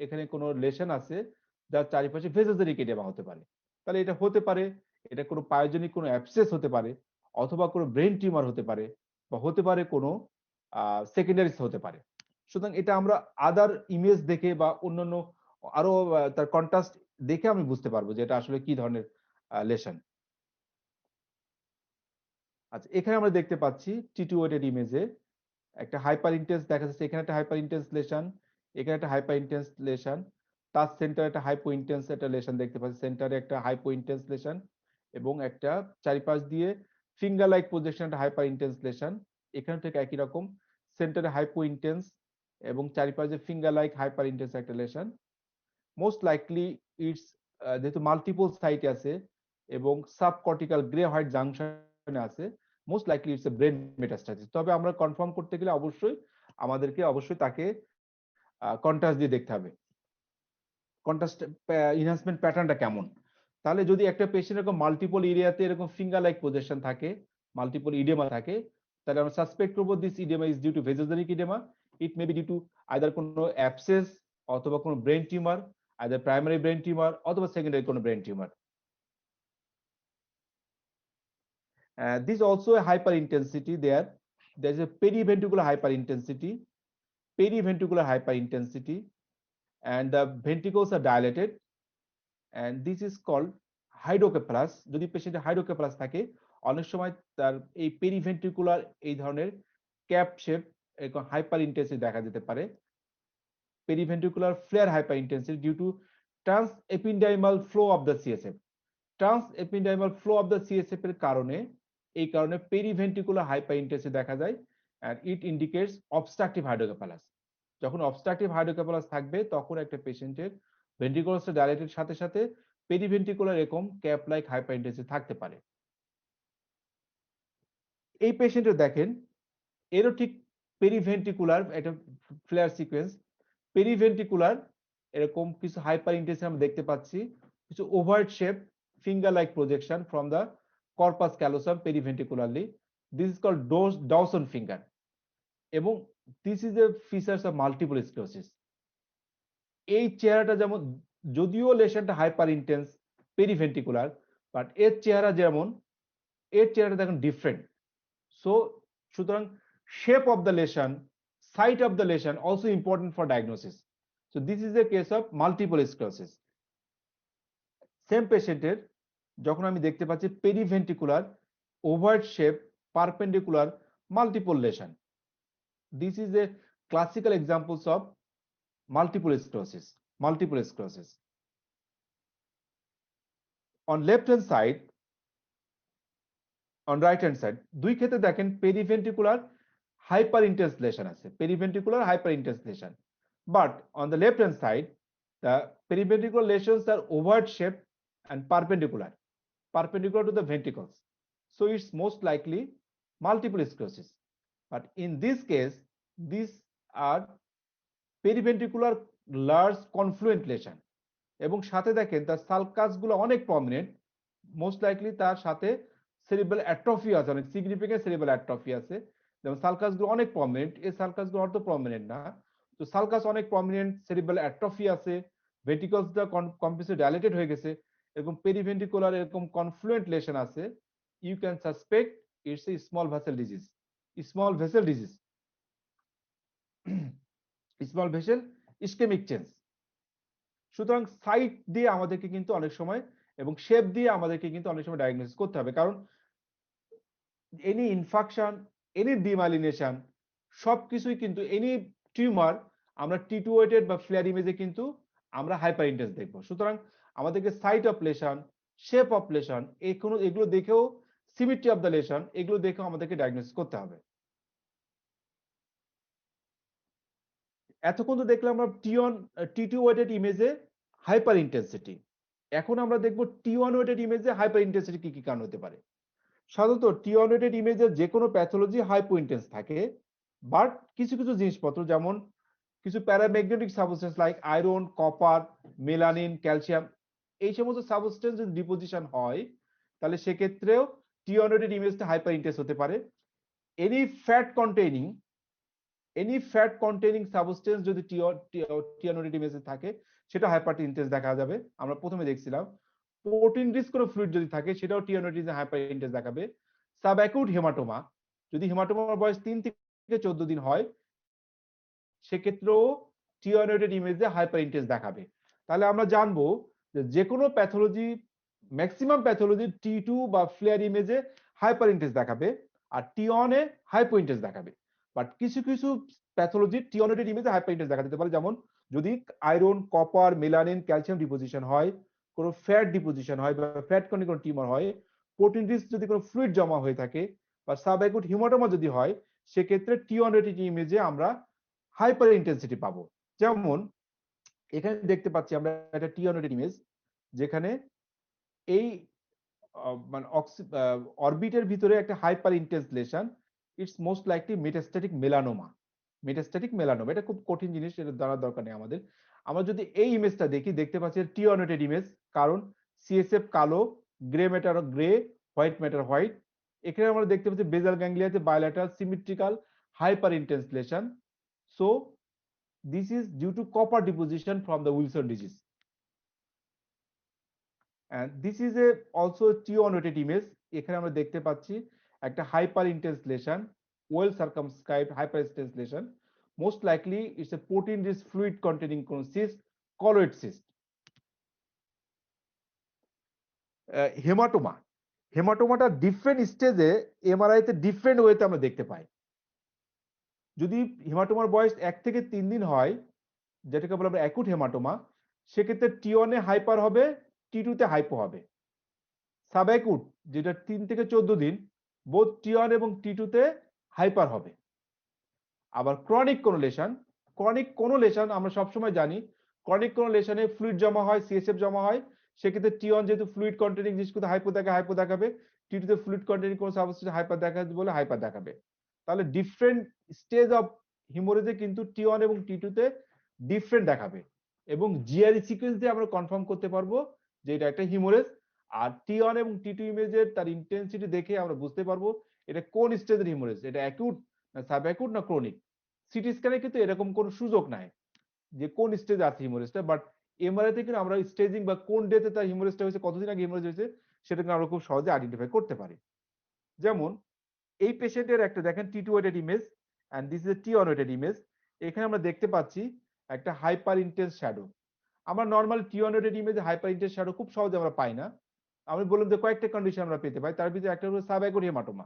A: এখানে কোনো লেশন আছে যার চারিপাশে ভেসোজেনিক ইডেমা হতে পারে। তাহলে এটা হতে পারে এটা কোনো পায়োজেনিক কোনো অ্যাবসেস হতে পারে, অথবা কোনো ব্রেন টিউমার হতে পারে, বা হতে পারে কোনো সেকেন্ডারিস হতে পারে। সুতরাং এটা আমরা আদার ইমেজ দেখে বা অন্যান্য আরো তার কন্ট্রাস্ট দেখে আমি বুঝতে পারবো যে এটা আসলে কি ধরনের লেশন। আচ্ছা, এখানে আমরা দেখতে পাচ্ছি টি2 ওয়েটেড ইমেজে একটা হাইপার ইন্টেন্স দেখা যাচ্ছে, এখানে একটা হাইপার ইন্টেন্স লেশন, এখানে একটা হাইপার ইন্টেন্স লেশন, তার সেন্টারে একটা হাইপো ইন্টেন্স একটা লেশন দেখতে পাচ্ছি, সেন্টারে একটা হাইপো ইন্টেন্স লেশন এবং একটা চারিপাশ দিয়ে ফিঙ্গার লাইক প্রজেকশন একটা হাইপার ইন্টেন্স লেশন। এখানে থেকে একই রকম সেন্টারে হাইপো ইন্টেন্স এবং চারিপাশে ফিঙ্গার লাইক হাইপার ইন্টেন্স একটা লেশন। মোস্ট লাইকলি ইটস যেহেতু মাল্টিপল সাইটে আছে এবং সাবকর্টিক্যাল গ্রে হোয়াইট জাংশনে আছে, most likely it's A brain metastasis. তবে আমরা কনফার্ম করতে গেলে আমাদেরকে অবশ্যই তাকে কন্ট্রাস্ট দিয়ে দেখতে হবে, কন্ট্রাস্ট এনহান্সমেন্ট প্যাটার্নটা কেমন। তাহলে যদি একটা পেশেন্ট এরকম মাল্টিপল এরিয়াতে এরকম ফিঙ্গার লাইক পজিশন থাকে, মাল্টিপল ইডেমা থাকে, তাহলে আমরা সাসপেক্ট করব this oedema is due to vasogenic oedema. It may be due to either কোনো অ্যাবসেস অথবা কোনো brain tumour, either primary brain tumour অথবা সেকেন্ডারি কোনো brain tumour. This also a hyperintensity there. There is a periventricular hyperintensity, periventricular hyperintensity, and the ventricles are dilated, and this is called hydrocephalus. যদি পেশেন্টে hydrocephalus থাকে অনেক সময় তার এই periventricular এই ধরনের ক্যাপ শেপ হাইপার ইন্টেন্সিটি দেখা যেতে পারে। Periventricular FLAIR hyper intensity due to trans ependymal flow of the CSF. Trans epidermal flow of the CSF এর কারণে এই কারণে পেরিভেন্ট্রিকুলার হাইপারইনটেন্সি দেখা যায় and it indicates obstructive hydrocephalus যখন obstructive hydrocephalus থাকবে তখন একটা পেশেন্টের ভেন্ট্রিকুলার ডাইলেটের সাথে সাথে পেরিভেন্ট্রিকুলার এরকম ক্যাপ লাইক হাইপারইনটেন্সি থাকতে পারে। এই পেশেন্টের দেখেন এরও ঠিক পেরিভেন্ট্রিকুলার একটা ফ্লেয়ার সিকোয়েন্স, পেরিভেন্ট্রিকুলার এরকম কিছু হাইপারইনটেন্সি আমরা দেখতে পাচ্ছি, কিছু overt shape finger like projection from the corpus callosum periventricularly. This is called Dawson finger এবং this is a features of multiple sclerosis. এই চেহারাটা যেমন যদিও লেশনটা হাইপার ইন্টেন্স পেরিভেন্ট্রিকুলার বাট এর চেহারা যেমন এর চেহারাটা দেখুন ডিফারেন্ট। সো সুতরাং shape of the lesion, site of the lesion also important for diagnosis. So this is a case of multiple sclerosis. Same পেশেন্টের যখন আমি দেখতে পাচ্ছি periventricular overt shape perpendicular multiple lesion, this is a classical examples of multiple sclerosis. On left hand side, on right hand side, দুই ক্ষেত্রে দেখেন periventricular hyperintense lesion আছে, periventricular hyperintense lesion, but on the left hand side the periventricular lesions are overt shaped and perpendicular to the ventricles, so it's most likely multiple sclerosis. But in this case these are periventricular large confluent lesion এবং সাথে দেখেন তার sulcus গুলো অনেক prominent, most likely তার সাথে cerebral atrophy আছে, অনেক সিগনিফিকেন্ট সেরিব্রাল অ্যাট্রফি আছে, যেমন সালকাস গুলো অনেক প্রমিনেন্ট, এই সালকাস গুলো অত প্রমিনেন্ট না, তো সালকাস অনেক প্রমিনেন্ট, সেরিব্রাল অ্যাট্রফি আছে, ভেন্ট্রিকলসটা কমপ্লিটলি ডাইলেটেড হয়ে গেছে, এরকম পেরিভেন্ট্রিকুলার এরকম কনফ্লুয়েন্ট লেশন আছে, you can suspect it's a small vessel disease, small vessel disease, small vessel ischaemic change. সুতরাং সাইট দিয়ে আমাদেরকে কিন্তু অনেক সময় এবং শেপ দিয়ে আমাদেরকে কিন্তু অনেক সময় ডায়াগনোসিস করতে হবে, কারণ এনি ইনফেকশন, এনি ডিমাইলিনেশন সবকিছুই কিন্তু এনি টিউমার আমরা T2 ওয়েটেড বা ফ্লেয়ার ইমেজে কিন্তু আমরা হাইপার ইন্টেন্স দেখবো। সুতরাং আমাদেরকে site of lesion, shape of lesion এগুলো দেখেও, সিমেট্রি অফ দ্য লেশন এগুলো দেখেও আমাদেরকে ডায়াগনোসিস করতে হবে। এতক্ষণ তো দেখলাম আমরা T2 ওয়েটেড ইমেজে হাইপার ইন্টেন্সিটি, এখন আমরা দেখবো T1 ওয়েটেড ইমেজে হাইপার ইন্টেন্সিটি কি কি কারণ হতে পারে। সাধারণত T1 ওয়েটেড ইমেজের যে কোনো প্যাথোলজি হাইপো ইন্টেন্স থাকে, বাট কিছু কিছু জিনিসপত্র যেমন কিছু paramagnetic substance like iron, copper, melanin, calcium, এই সমস্ত সাবস্টেন্স যদি ডিপোজিশন হয় তাহলে সেক্ষেত্রেও T1 ওয়েটেড ইমেজটা হাইপার ইন্টেন্স হতে পারে। এনি ফ্যাট কন্টেইনিং সাবস্টেন্স যদি T1 ওয়েটেড ইমেজে থাকে সেটা হাইপার ইন্টেন্স দেখা যাবে। আমরা প্রথমে দেখছিলাম প্রোটিন রিচ কোনো ফ্লুইড যদি থাকে সেটাও T1 ওয়েটেড ইমেজে হাইপার ইন্টেন্স দেখাবে। সাবঅ্যাকুট হেমাটোমা, যদি হেমাটোমার বয়স 3 থেকে 14 দিন হয় সেক্ষেত্রেও T1 ওয়েটেড ইমেজে হাইপার ইন্টেন্স দেখাবে। তাহলে আমরা জানবো যে কোনো প্যাথোলজি, ম্যাক্সিমাম প্যাথোলজি T2 বা ফ্লেয়ার ইমেজে হাইপার ইন্টেন্স দেখাবে আর T1 এ হাইপো ইন্টেন্স দেখাবে। বাট কিছু কিছু প্যাথোলজি T1 ওয়েটেড ইমেজে হাইপার ইন্টেন্স দেখা দিতে পারে, যেমন যদি iron, copper, melanin, calcium deposition হয়, কোনো ফ্যাট ডিপোজিশন হয় বা ফ্যাট কণিক কোনো টিউমার হয়, প্রোটিন রিচ যদি কোনো ফ্লুইড জমা হয়ে থাকে বা সাবঅ্যাকুট হিমাটোমা যদি হয় সেক্ষেত্রে T1 ওয়েটেড ইমেজে আমরা হাইপার ইন্টেন্সিটি পাবো। যেমন এখানে দেখতে পাচ্ছি আমরা একটা T1 ওয়েটেড ইমেজ যেখানে এই মানে অরবিটের ভিতরে একটা hyper intense lesion, it's most likely metastatic melanoma. এটা খুব কঠিন জিনিস, এটা জানার দরকার নেই আমাদের। আমরা যদি এই ইমেজটা দেখতে পাচ্ছি T1 ওয়েটেড ইমেজ, কারণ সিএসএফ কালো, grey matter grey, white matter white. এখানে আমরা দেখতে পাচ্ছি বেজাল গ্যাংলিয়াতে bilateral symmetrical hyper intense lesion, so this is due to copper deposition from the Wilson disease, and this is a also T1 weighted image। এখানে আমরা দেখতে পাচ্ছি একটা hyper intense lesion, well circumscribed hyper intense lesion, most likely it's a protein rich fluid containing কোন cyst, colloid cyst. হেমাটোমাটা different স্টেজে MRI তে different ওয়েতে আমরা দেখতে পাই। যদি হেমাটোমার বয়স 1 থেকে 3 দিন হয়, যেটাকে বলে আমরা অ্যাকুট হেমাটোমা, সেক্ষেত্রে T1 এ হাইপার হবে, T2 তে হাইপো হবে। সাবঅ্যাকুট যেটা 3 থেকে 14 দিন বোথ T1 এবং T2 তে হাইপার হবে। আবার ক্রনিক কোনো লেশন আমরা সবসময় জানি ক্রনিক কোনো লেশনে ফ্লুইড জমা হয়, সিএসএফ জমা হয়, সেক্ষেত্রে T1 যেহেতু ফ্লুইড কন্টেনিং জিনিস কিন্তু হাইপো দেখাবে, T2 তে ফ্লুইড কন্টেনিং কোনো সাবস্টেন্স হাইপার দেখাবে বলে হাইপার দেখাবে। তাহলে ডিফারেন্ট স্টেজ অফ হিমোরেজে কিন্তু T1 এবং T2 তে ডিফারেন্ট দেখাবে এবং জিআরই সিকোয়েন্স দিয়ে আমরা কনফার্ম করতে পারবো যে এটা একটা হিমোরেজ। আর T1 এবং T2 ইমেজের তার ইন্টেন্সিটি দেখে আমরা বুঝতে পারবো এটা কোন স্টেজের হিমোরেজ, এটা অ্যাকিউট না সাবঅ্যাকুট না ক্রনিক। সিটি স্ক্যানে কিন্তু এরকম কোনো সুযোগ নাই যে কোন স্টেজ আছে হিমোরেজটা, বাট এমআরআই তে কিন্তু আমরা স্টেজিং বা কোন ডেতে তার হিমোরেজটা হয়েছে, কতদিন আগে হিমোরেজ হয়েছে, সেটা কিন্তু আমরা খুব সহজে আইডেন্টিফাই করতে পারি। যেমন এই পেশেন্টের একটা দেখেন T2 weighted image and this is a T1 weighted image. এখানে আমরা দেখতে পাচ্ছি একটা হাইপার ইন্টেন্স শ্যাডো। আমরা নর্মাল T1 ওয়েটেড ইমেজে হাইপার ইন্টেন্স শ্যাডো খুব সহজে আমরা পাই না। আমি বললাম যে কয়েকটা কন্ডিশন আমরা পেতে পাই, তার ভিতরে একটা হলো সাবঅ্যাকুট হেমাটোমা।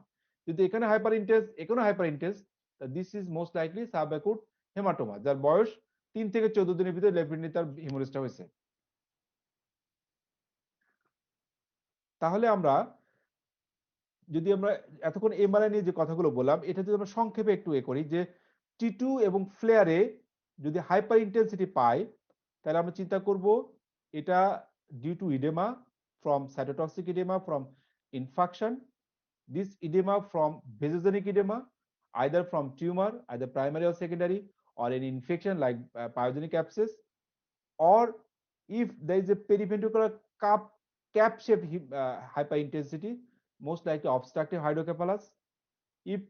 A: যদি এখানে হাইপার ইন্টেন্স এখানে hyper intense, this is most likely subacute haematoma, যার বয়স 3 থেকে 14 দিনের ভিতরে লেফট কিডনি তার হিমোরেজটা হয়েছে। তাহলে আমরা যদি আমরা এতক্ষণ এমআরআই নিয়ে যে কথাগুলো বললাম, এটা যদি আমরা সংক্ষেপে একটু করি যে T2 এবং ফ্লেয়ারে যদি হাইপার ইন্টেন্সিটি পাই, তাহলে আমরা চিন্তা করব এটা due to edema from cytotoxic edema from infarction, this edema from vasogenic edema either from tumor, either primary or secondary, or any infection like pyogenic abscess, or if there is a periventricular cap shaped hyperintensity, most likely obstructive hydrocephalus. If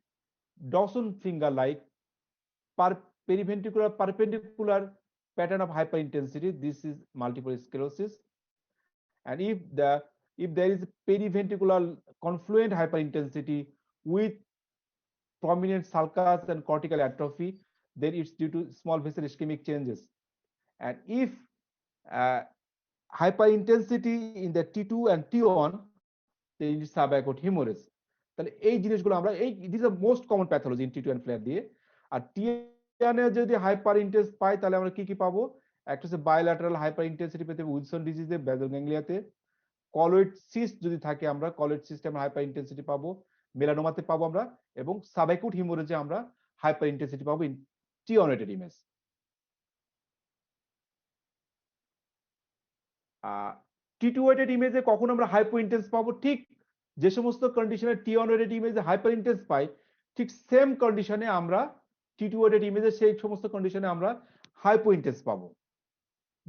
A: Dawson finger like periventricular perpendicular pattern of hyperintensity, this is multiple sclerosis. And if there is periventricular confluent hyperintensity with prominent sulcus and cortical atrophy, then it's due to small vessel ischemic changes. And if hyperintensity in the T2 and T1, then it's subaqueous hemorrhage. তাহলে এই জিনিসগুলো আমরা these are most common pathology in T2 and flare দিয়ে। আর T1 এ যদি hyper intense পাই তাহলে আমরা কি কি পাবো? একটা হচ্ছে বায়োল্যাটারাল হাইপার ইন্টেন্সিটি পেতে উইলসন ডিজিজে বেজল গ্যাংলিয়াতে, কলয়েড সিস্ট যদি থাকে আমরা কলয়েড সিস্টেমে হাইপার ইন্টেন্সিটি পাবো, মেলানোমাতে পাবো আমরা, এবং সাবঅ্যাকুট হিমোরেজে আমরা হাইপার ইন্টেন্সিটি পাবো in T1 weighted image. T2 weighted ইমেজে কখন আমরা হাইপো ইন্টেন্স পাবো? ঠিক যে সমস্ত কন্ডিশনে T1 ওয়েটেড ইমেজে হাইপার ইন্টেন্স পাই, ঠিক সেম কন্ডিশনে আমরা T2 ওয়েটেড ইমেজে সেই সমস্ত কন্ডিশনে আমরা হাইপো ইন্টেন্স পাবো।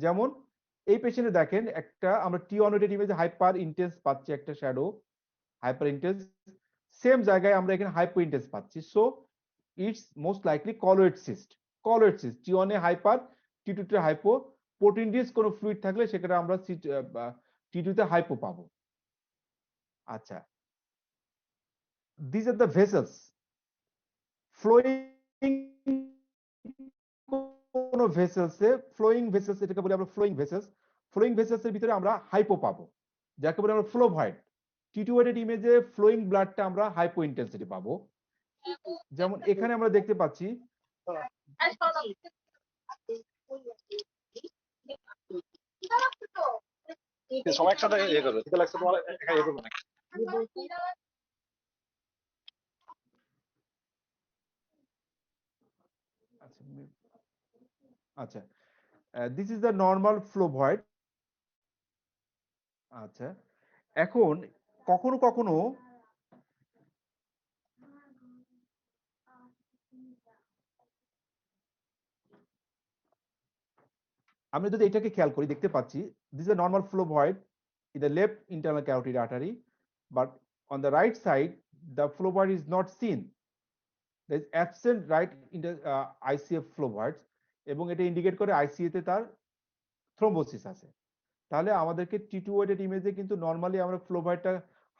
A: যেমন এই পেশেন্টে দেখেন একটা আমরা T1 ওয়েটেড ইমেজে হাইপার ইন্টেন্স পাচ্ছি একটা শ্যাডো হাইপার ইন্টেন্স, সেম জায়গায় আমরা এখানে হাইপো ইন্টেন্স পাচ্ছি, so it's most likely colloid cyst. T1 এ হাইপার, T2 তে হাইপো, প্রোটিন রিচ কোনো ফ্লুইড থাকলে সেখানে আমরা T2 তে হাইপো পাবো। আচ্ছা, these are the vessels flowing কোন ভেসেলসে ফ্লোয়িং ভেসেলস, এটাকে বলি আমরা ফ্লোয়িং ভেসেলস এর ভিতরে আমরা হাইপো পাবো, যাকে বলি আমরা ফ্লো ভয়েড। T2 ওয়েটেড ইমেজে ফ্লোয়িং ব্লাডটা আমরা হাইপো ইন্টেন্সিটি পাবো। যেমন এখানে আমরা দেখতে পাচ্ছি
C: সবাই একসাথে ইয়ে করবে, তোমার একা ইয়ে করবে না।
A: আচ্ছা, this is the normal flow void. আচ্ছা, এখন কখনো কখনো আমরা যদি এটাকে খেয়াল করি দেখতে পাচ্ছি this is a normal flow void in the left internal carotid artery, but on the right side the flow void is not seen. There is absent right in the ICF flow void, এবং এটা indicate করে ICA তে তার thrombosis আছে। তাহলে আমাদেরকে T2 weighted ইমেজে কিন্তু normally আমরা ফ্লো ভয়েডটা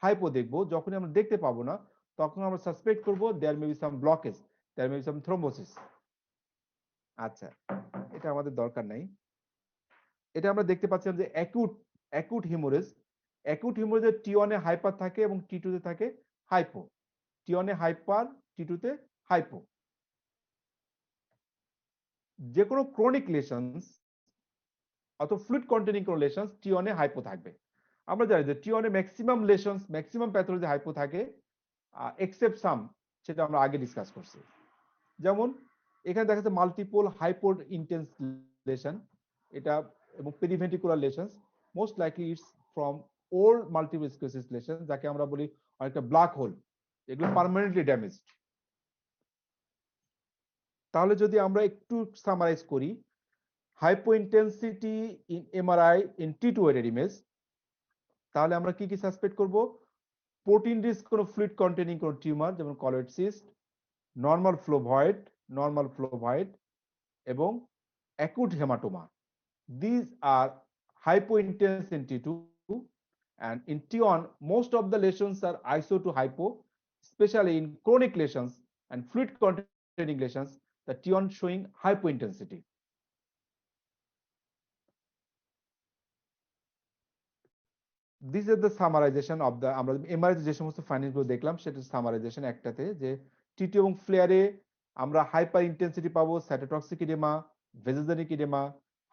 A: হাইপো দেখবো, যখন আমরা দেখতে পাবো না তখন আমরা সাসপেক্ট করব there may be some blockage, there may be some thrombosis. আচ্ছা, এটা আমাদের দরকার নাই। এটা আমরা দেখতে পাচ্ছিলাম যে অ্যাকুট হিমোরেজে T1 এ হাইপার থাকে এবং T2 তে থাকে হাইপো। T1 এ হাইপার, T2 তে হাইপো। যে কোনো ক্রনিক লেশনস অথবা ফ্লুইড কন্টেনিং কোনো লেশনস T1 এ হাইপো থাকবে। আমরা জানি যে টি1 এ maximum lesions, maximum pathology hypo থাকে, এক্সেপ্ট সাম, সেটা আমরা আগে ডিসকাস করছি। যেমন এখানে দেখা যাচ্ছে মাল্টিপল হাইপো ইন্টেন্স লেশন, এটা এবং periventricular lesions, most likely it's from old multiple sclerosis lesion, যাকে আমরা বলি অনেকটা ব্ল্যাক হোল, এগুলো পার্মানেন্টলি ড্যামেজড। তাহলে যদি আমরা একটু সামারাইজ করি, hypo intensity in MRI in T two এর ইমেজ, তাহলে আমরা কি কি সাসপেক্ট করব? প্রোটিন রিচ কোনো ফ্লুইড কন্টেনিং কোনো টিউমার, যেমন colloid cyst, normal flow void এবং acute haematoma. These are hypointense in T2, and in T1 most of the lesions are iso to hypo, especially in chronic lesions and fluid containing lesions, the T1 showing hypointensity. This is the summarization of the আমরা MRI যে সমস্ত findings গুলো দেখলাম সেটার summarisation একটাতে, যে টি2 এবং ফ্লেয়ারে আমরা হাইপার ইন্টেন্সিটি পাবো, cytotoxic oedema, vasogenic oedema,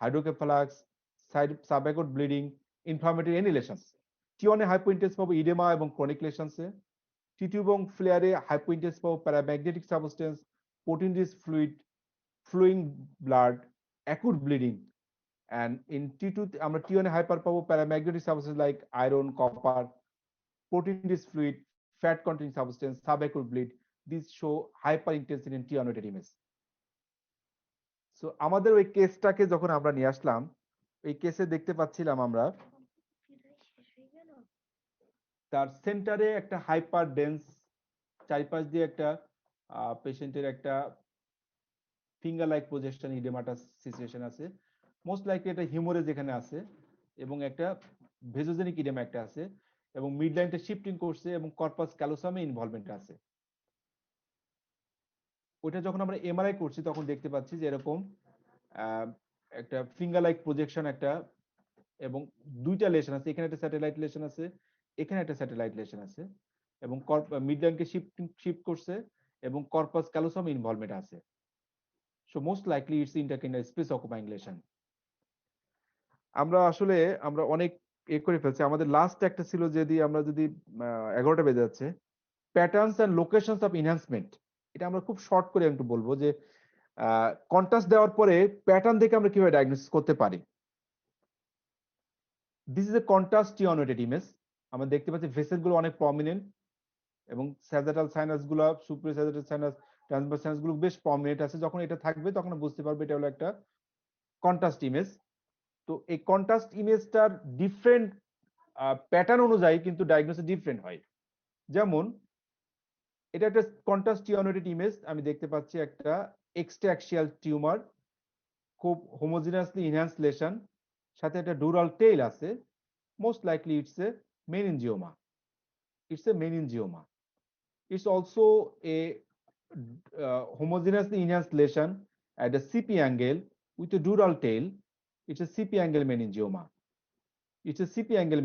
A: hydrocephalus, subacute bleeding, inflammatory any lesions. T one এ হাইপো ইন্টেন্স পাবো ইডেমা এবং ক্রনিক লেশনসে। টি2 এবং ফ্লেয়ারে হাইপো ইন্টেন্স পাবো paramagnetic substance, protein rich fluid, flowing blood, acute bleeding. And in T2 আমরা T1 এ hyper পাবো paramagnetic substance like iron, copper, protein rich fluid, fat containing substance, subacute bleed. These show hyper intensity in T1 image. So আমাদের ওই কেসটাকে যখন আমরা নিয়ে আসলাম, এই কেসে দেখতে পাচ্ছিলাম আমরা তার সেন্টারে একটা হাইপার ডেন্স, চারিপাশ দিয়ে একটা পেশেন্টের একটা ফিঙ্গার লাইক প্রজেকশন ইডেমাটাস সিচুয়েশন আছে, মোস্ট লাইকলি এটা হিউমারেজ এখানে আছে এবং একটা ভেসোজেনিক ইডেমা একটা আছে এবং মিড লাইনটা শিফটিং করছে এবং কর্পাস ক্যালোসামে ইনভলভমেন্ট আছে। ওইটা যখন আমরা এমআরআই করছি তখন দেখতে পাচ্ছি যে এরকম একটা ফিঙ্গার লাইক প্রজেকশন একটা এবং দুইটা লেশন আছে, এখানে একটা স্যাটেলাইট লেশন আছে, এখানে একটা স্যাটেলাইট লেশন আছে এবং মিড লাইনকে শিফট করছে এবং কর্পাস ক্যালোসামে ইনভলভমেন্ট আছে। So most likely it's intracranial space occupying lesion. আমরা আসলে আমরা অনেক করে ফেলছি। আমাদের লাস্ট একটা ছিল যদি 11টা বেজে যাচ্ছে, patterns and locations of enhancement. এটা আমরা খুব শর্ট করে একটু বলবো যে কন্ট্রাস্ট দেওয়ার পরে প্যাটার্ন দেখে আমরা কিভাবে ডায়াগনোসিস করতে পারি। This is a contrast T one weighted image. আমরা দেখতে পাচ্ছি ভেসেল গুলো অনেক প্রমিনেন্ট এবং স্যাজাটাল সাইনাস গুলো, superior sagittal sinus, transverse sinus গুলো বেশ প্রমিনেন্ট আছে। যখন এটা থাকবে তখন বুঝতে পারবে এটা হলো একটা কন্ট্রাস্ট ইমেজ। তো এই কন্ট্রাস্ট ইমেজটার ডিফারেন্ট প্যাটার্ন অনুযায়ী কিন্তু ডায়াগনোসিস ডিফারেন্ট হয়। যেমন এটা একটা কন্ট্রাস্ট টিওনোটেড ইমেজ, আমি দেখতে পাচ্ছি একটা এক্সট্রাঅ্যাক্সিয়াল টিউমার, খুব হোমোজিনাসলি ইনহ্যান্স লেশন, সাথে একটা ডুরাল টেইল আছে, most likely it's A meningioma. It's also a homogeneously enhanced lesion at a CP angle with a dural tail. It's a CP angle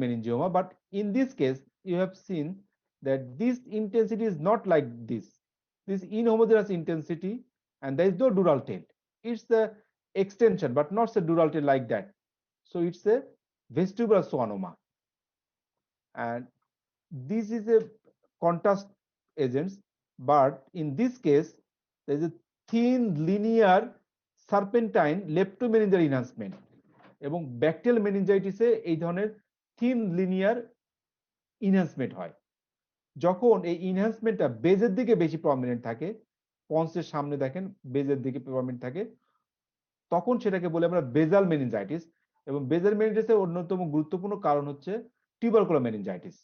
A: meningioma. But in this case, you have seen that this intensity is not like this. This inhomogeneous intensity, and there is no dural tail. It's the extension, but not the dural tail like that. So it's a vestibular schwannoma. And this is a contrast agents, but in this case there is a thin linear serpentine leptomeningeal enhancement এবং bacterial মেনিনজাইটিসে এই ধরনের thin linear enhancement হয়। যখন এই ইনহ্যান্সমেন্টটা বেজের দিকে বেশি prominent থাকে, পন্সের সামনে দেখেন বেজের দিকে প্রমিনেন্ট থাকে, তখন সেটাকে বলে আমরা বেজাল মেনিনজাইটিস। এবং বেজাল মেনিনজাইটিসের অন্যতম গুরুত্বপূর্ণ কারণ হচ্ছে টিউবারকুলার মেনিনজাইটিস।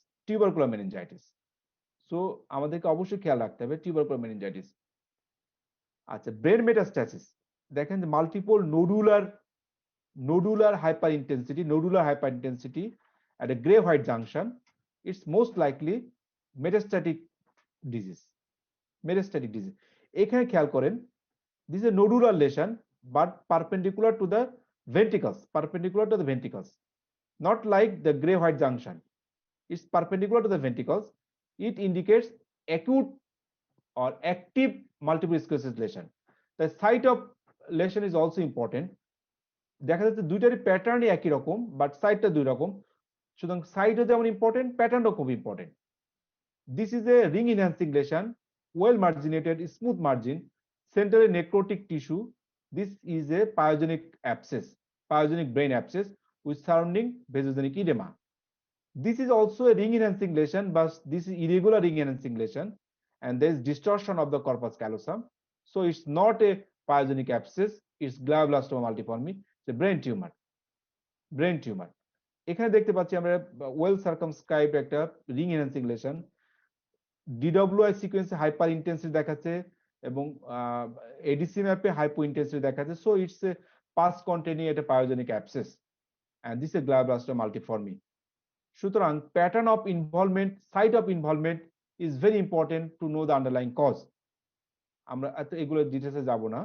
A: সো আমাদেরকে অবশ্যই খেয়াল রাখতে হবে টিউবারকুলার মেনিনজাইটিস। আচ্ছা, ব্রেন মেটাস্ট্যাসিস দেখেন যে multiple nodular hyper intensity at a gray white junction. It's most likely metastatic disease. এখানে খেয়াল করেন, this is a nodular lesion but perpendicular to the ventricles, not like the gray white junction. It's perpendicular to the ventricles. It indicates acute or active multiple sclerosis lesion. The site of lesion is also important. দেখা যাচ্ছে দুইটারই প্যাটার্নই একই রকম, but সাইটটা দুই রকম। সুতরাং সাইডও যেমন ইম্পর্টেন্ট, প্যাটার্নও খুব important. This is a ring enhancing lesion, well marginated, smooth margin, সেন্টারে necrotic tissue. This is a pyogenic abscess, pyogenic brain abscess with surrounding vasogenic edema. This is also a ring enhancing lesion, but this is irregular ring enhancing lesion, and there is distortion of the corpus callosum. So it's not a pyogenic abscess, it's glioblastoma multiforme, it's a brain tumor. Brain tumor. এখানে দেখতে পাচ্ছি আমরা well circumscribed একটা ring enhancing lesion, DWI সিকোয়েন্সে hyper intensity দেখাচ্ছে এবং ADC ম্যাপে hypo intensity দেখাচ্ছে। So it's a pus containing একটা pyogenic abscess and this a glioblastoma multiforme. সুতরাং pattern of involvement, site of involvement is very important to know the underlying cause. আমরা এগুলো ডিটেলসে যাব না।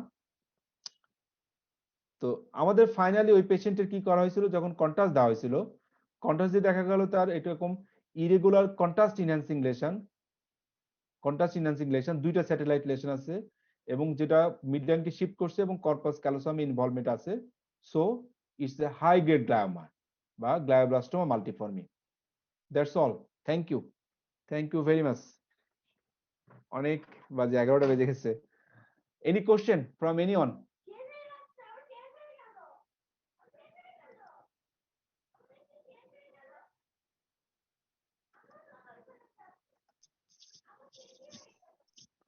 A: তো আমাদের ফাইনালি ওই পেশেন্টের কি করা হয়েছিল, যখন কন্ট্রাস্ট দেওয়া হয়েছিল, কন্ট্রাস্ট দিয়ে দেখা গেল তার এরকম irregular contrast enhancing lesion, contrast enhancing lesion, দুইটা স্যাটেলাইট লেশন আছে এবং যেটা মিডলাইনকে শিফট করছে এবং কর্পাস ক্যালোসাম ইনভলভমেন্ট আছে। So it's a high grade glioma বা glioblastoma multiforme. That's all. Thank you very much. অনেক বাজে, 11টা বেজে গেছে। Any question from anyone?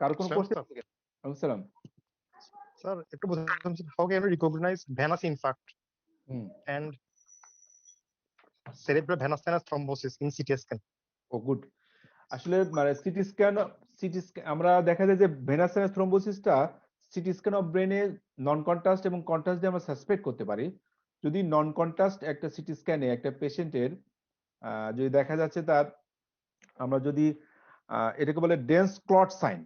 A: কারো কোনো কোশ্চেন? আসসালাম
C: স্যার, একটু বলুন, how can we recognize venous infarct and cerebral venous sinus thrombosis in CT scan?
A: Oh good. আসলে মানে সিটি স্ক্যান আমরা দেখা যায় যে ভেনাস সাইনাস থ্রম্বোসিসটা সিটি স্ক্যান অফ ব্রেনে নন কন্ট্রাস্ট এবং কন্ট্রাস্ট দিয়ে আমরা সাসপেক্ট করতে পারি। যদি নন কন্ট্রাস্ট একটা সিটি স্ক্যানে একটা পেশেন্টের যদি দেখা যাচ্ছে তার, আমরা যদি এটাকে বলে ডেন্স ক্লট সাইন,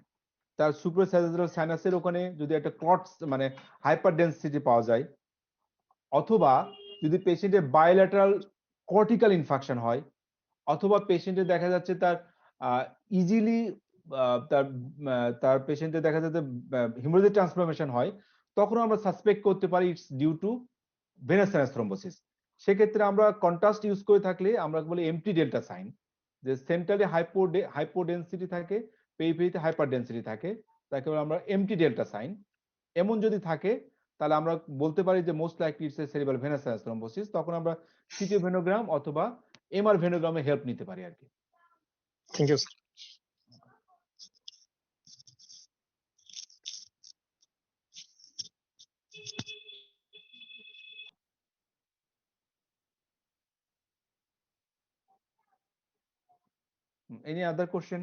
A: তার সুপ্রাস্যাজুরাল সাইনাসের ওখানে যদি একটা ক্লট মানে হাইপার ডেন্সিটি পাওয়া যায়, অথবা যদি পেশেন্টের বায়োল্যাটারাল কর্টিক্যাল ইনফাকশন হয়, অথবা পেশেন্টের দেখা যাচ্ছে তার ইজিলি তার পেশেন্টের দেখা যাচ্ছে হিমোরেজিক ট্রান্সফরমেশন হয়, তখন আমরা সাসপেক্ট করতে পারি it's due to venous sinus thrombosis. সেক্ষেত্রে আমরা কন্ট্রাস্ট ইউজ করে থাকলে আমরা বলি এমটি ডেল্টা সাইন, যে সেন্ট্রালি হাইপোডেন্সিটি থাকে, পেরিফেরিতে হাইপার ডেন্সিটি থাকে, তাকে আমরা এমটি ডেল্টা সাইন। এমন যদি থাকে তাহলে আমরা বলতে পারি যে most likely it's a cerebral venous sinus thrombosis. তখন আমরা সিটি ভেনোগ্রাম অথবা এমআর ভেনোগ্রামে হেল্প নিতে পারি আর কি।
C: Thank you sir.
A: Any other question?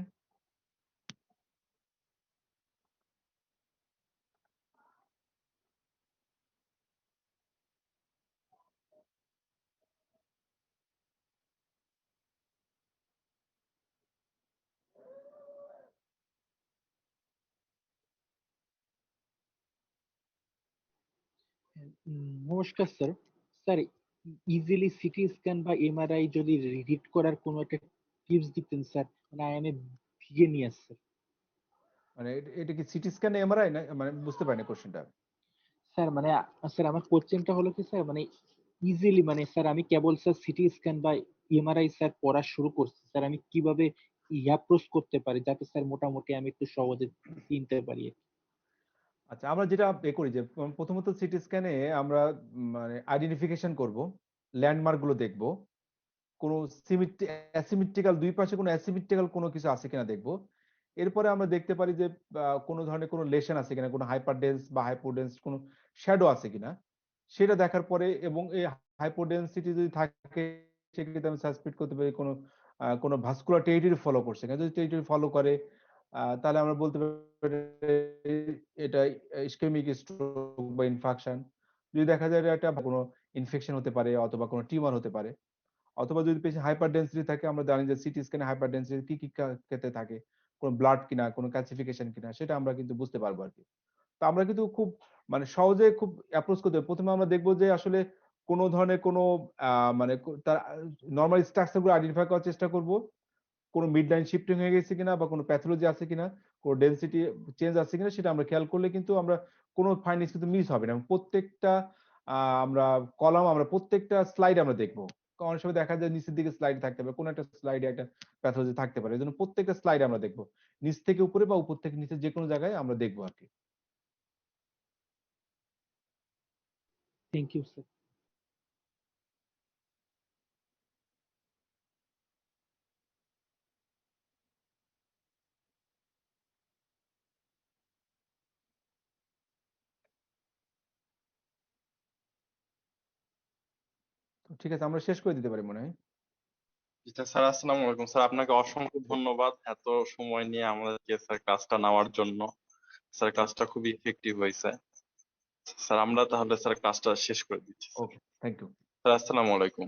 D: নমস্কার sir. Sir, easily CT scan বা এমআরআই যদি রিড করার কোনো একটা টিপস দিতেন স্যার, মানে আই এম এ ভিগেনিয়াস স্যার।
A: মানে এটা কি সিটি স্ক্যান এমআরআই না, মানে বুঝতে পারিনি কোশ্চেনটা।
D: স্যার মানে স্যার আমার কোশ্চেনটা হলো কি স্যার, মানে ইজিলি মানে স্যার আমি কেবল স্যার সিটি স্ক্যান বা এমআরআই স্যার পড়া শুরু করছি স্যার, আমি কিভাবে অ্যাপ্রোচ করতে পারি যাতে স্যার মোটামুটি আমি একটু সহজে চিনতে পারি।
A: আচ্ছা, আমরা যেটা করি যে প্রথমত সিটি স্ক্যানে আমরা মানে আইডেন্টিফিকেশন করব, ল্যান্ডমার্ক গুলো দেখব, কোনো অ্যাসিমেট্রিক্যাল দুই পাশে কোনো অ্যাসিমেট্রিক্যাল কোনো কিছু আছে কিনা দেখব। এরপরে আমরা দেখতে পারি যে কোনো ধরনের কোনো লেশন আছে কিনা, কোনো হাইপারডেন্স বা হাইপোডেন্স কোনো শ্যাডো আছে কিনা, সেটা দেখার পরে এবং এই হাইপোডেন্সিটি যদি থাকে সেক্ষেত্রে আমি সাসপেক্ট করতে পারি কোনো কোনো ভাস্কুলার টেরিটরি ফলো করছে কিনা। যদি টেরিটরি ফলো করে তাহলে আমরা বলতে পারি এটা ইসকেমিক স্ট্রোক বা ইনফাকশন। যদি দেখা যায় এটা কোনো ইনফেকশন হতে পারে অথবা কোনো টিউমার হতে পারে। অথবা যদি পেশেন্ট হাইপার ডেন্সিটি থাকে, আমরা জানি যে সিটি স্ক্যানে হাইপার ডেন্সিটি কি কি ক্ষেত্রে থাকে, কোনো ব্লাড কিনা, কোনো ক্যালসিফিকেশন কিনা, সেটা আমরা কিন্তু বুঝতে পারবো আর কি। তো আমরা কিন্তু খুব মানে সহজে খুব অ্যাপ্রোচ করতে পারি। প্রথমে আমরা দেখবো যে আসলে কোনো ধরনের কোনো মানে তার নর্মাল স্ট্রাকচার গুলো আইডেন্টিফাই করার চেষ্টা করব, কোনো মিড লাইন শিফটিং হয়ে গেছে কিনা বা কোনো প্যাথোলজি আছে কিনা, কোনো ডেনসিটি চেঞ্জ আছে কিনা, সেটা আমরা খেয়াল করলে কিন্তু আমরা কোনো ফাইন্ডিংস কিন্তু মিস হবে না। প্রত্যেকটা আমরা কলাম, আমরা প্রত্যেকটা স্লাইড আমরা দেখবো অনেক সময় দেখা যায় নিচের দিকে স্লাইড থাকতে পারে, কোনো একটা স্লাইডে একটা প্যাথোলজি থাকতে পারে, এই জন্য প্রত্যেকটা স্লাইড আমরা দেখবো, নিচ থেকে উপরে বা উপর থেকে নিচে যে কোনো জায়গায় আমরা দেখবো আর কি।
D: Thank you sir.
A: তো ঠিক আছে, আমরা শেষ করে দিতে পারি মনে হয়।
B: জি স্যার, আসসালামু আলাইকুম স্যার, আপনাকে অসংখ্য ধন্যবাদ এত সময় নিয়ে আমাদেরকে স্যার ক্লাসটা নেওয়ার জন্য। স্যার ক্লাসটা খুবই ইফেক্টিভ হয়েছে। স্যার আমরা তাহলে স্যার ক্লাসটা শেষ করে দিচ্ছি।
A: ওকে, থ্যাংক ইউ।
B: স্যার আসসালামু আলাইকুম।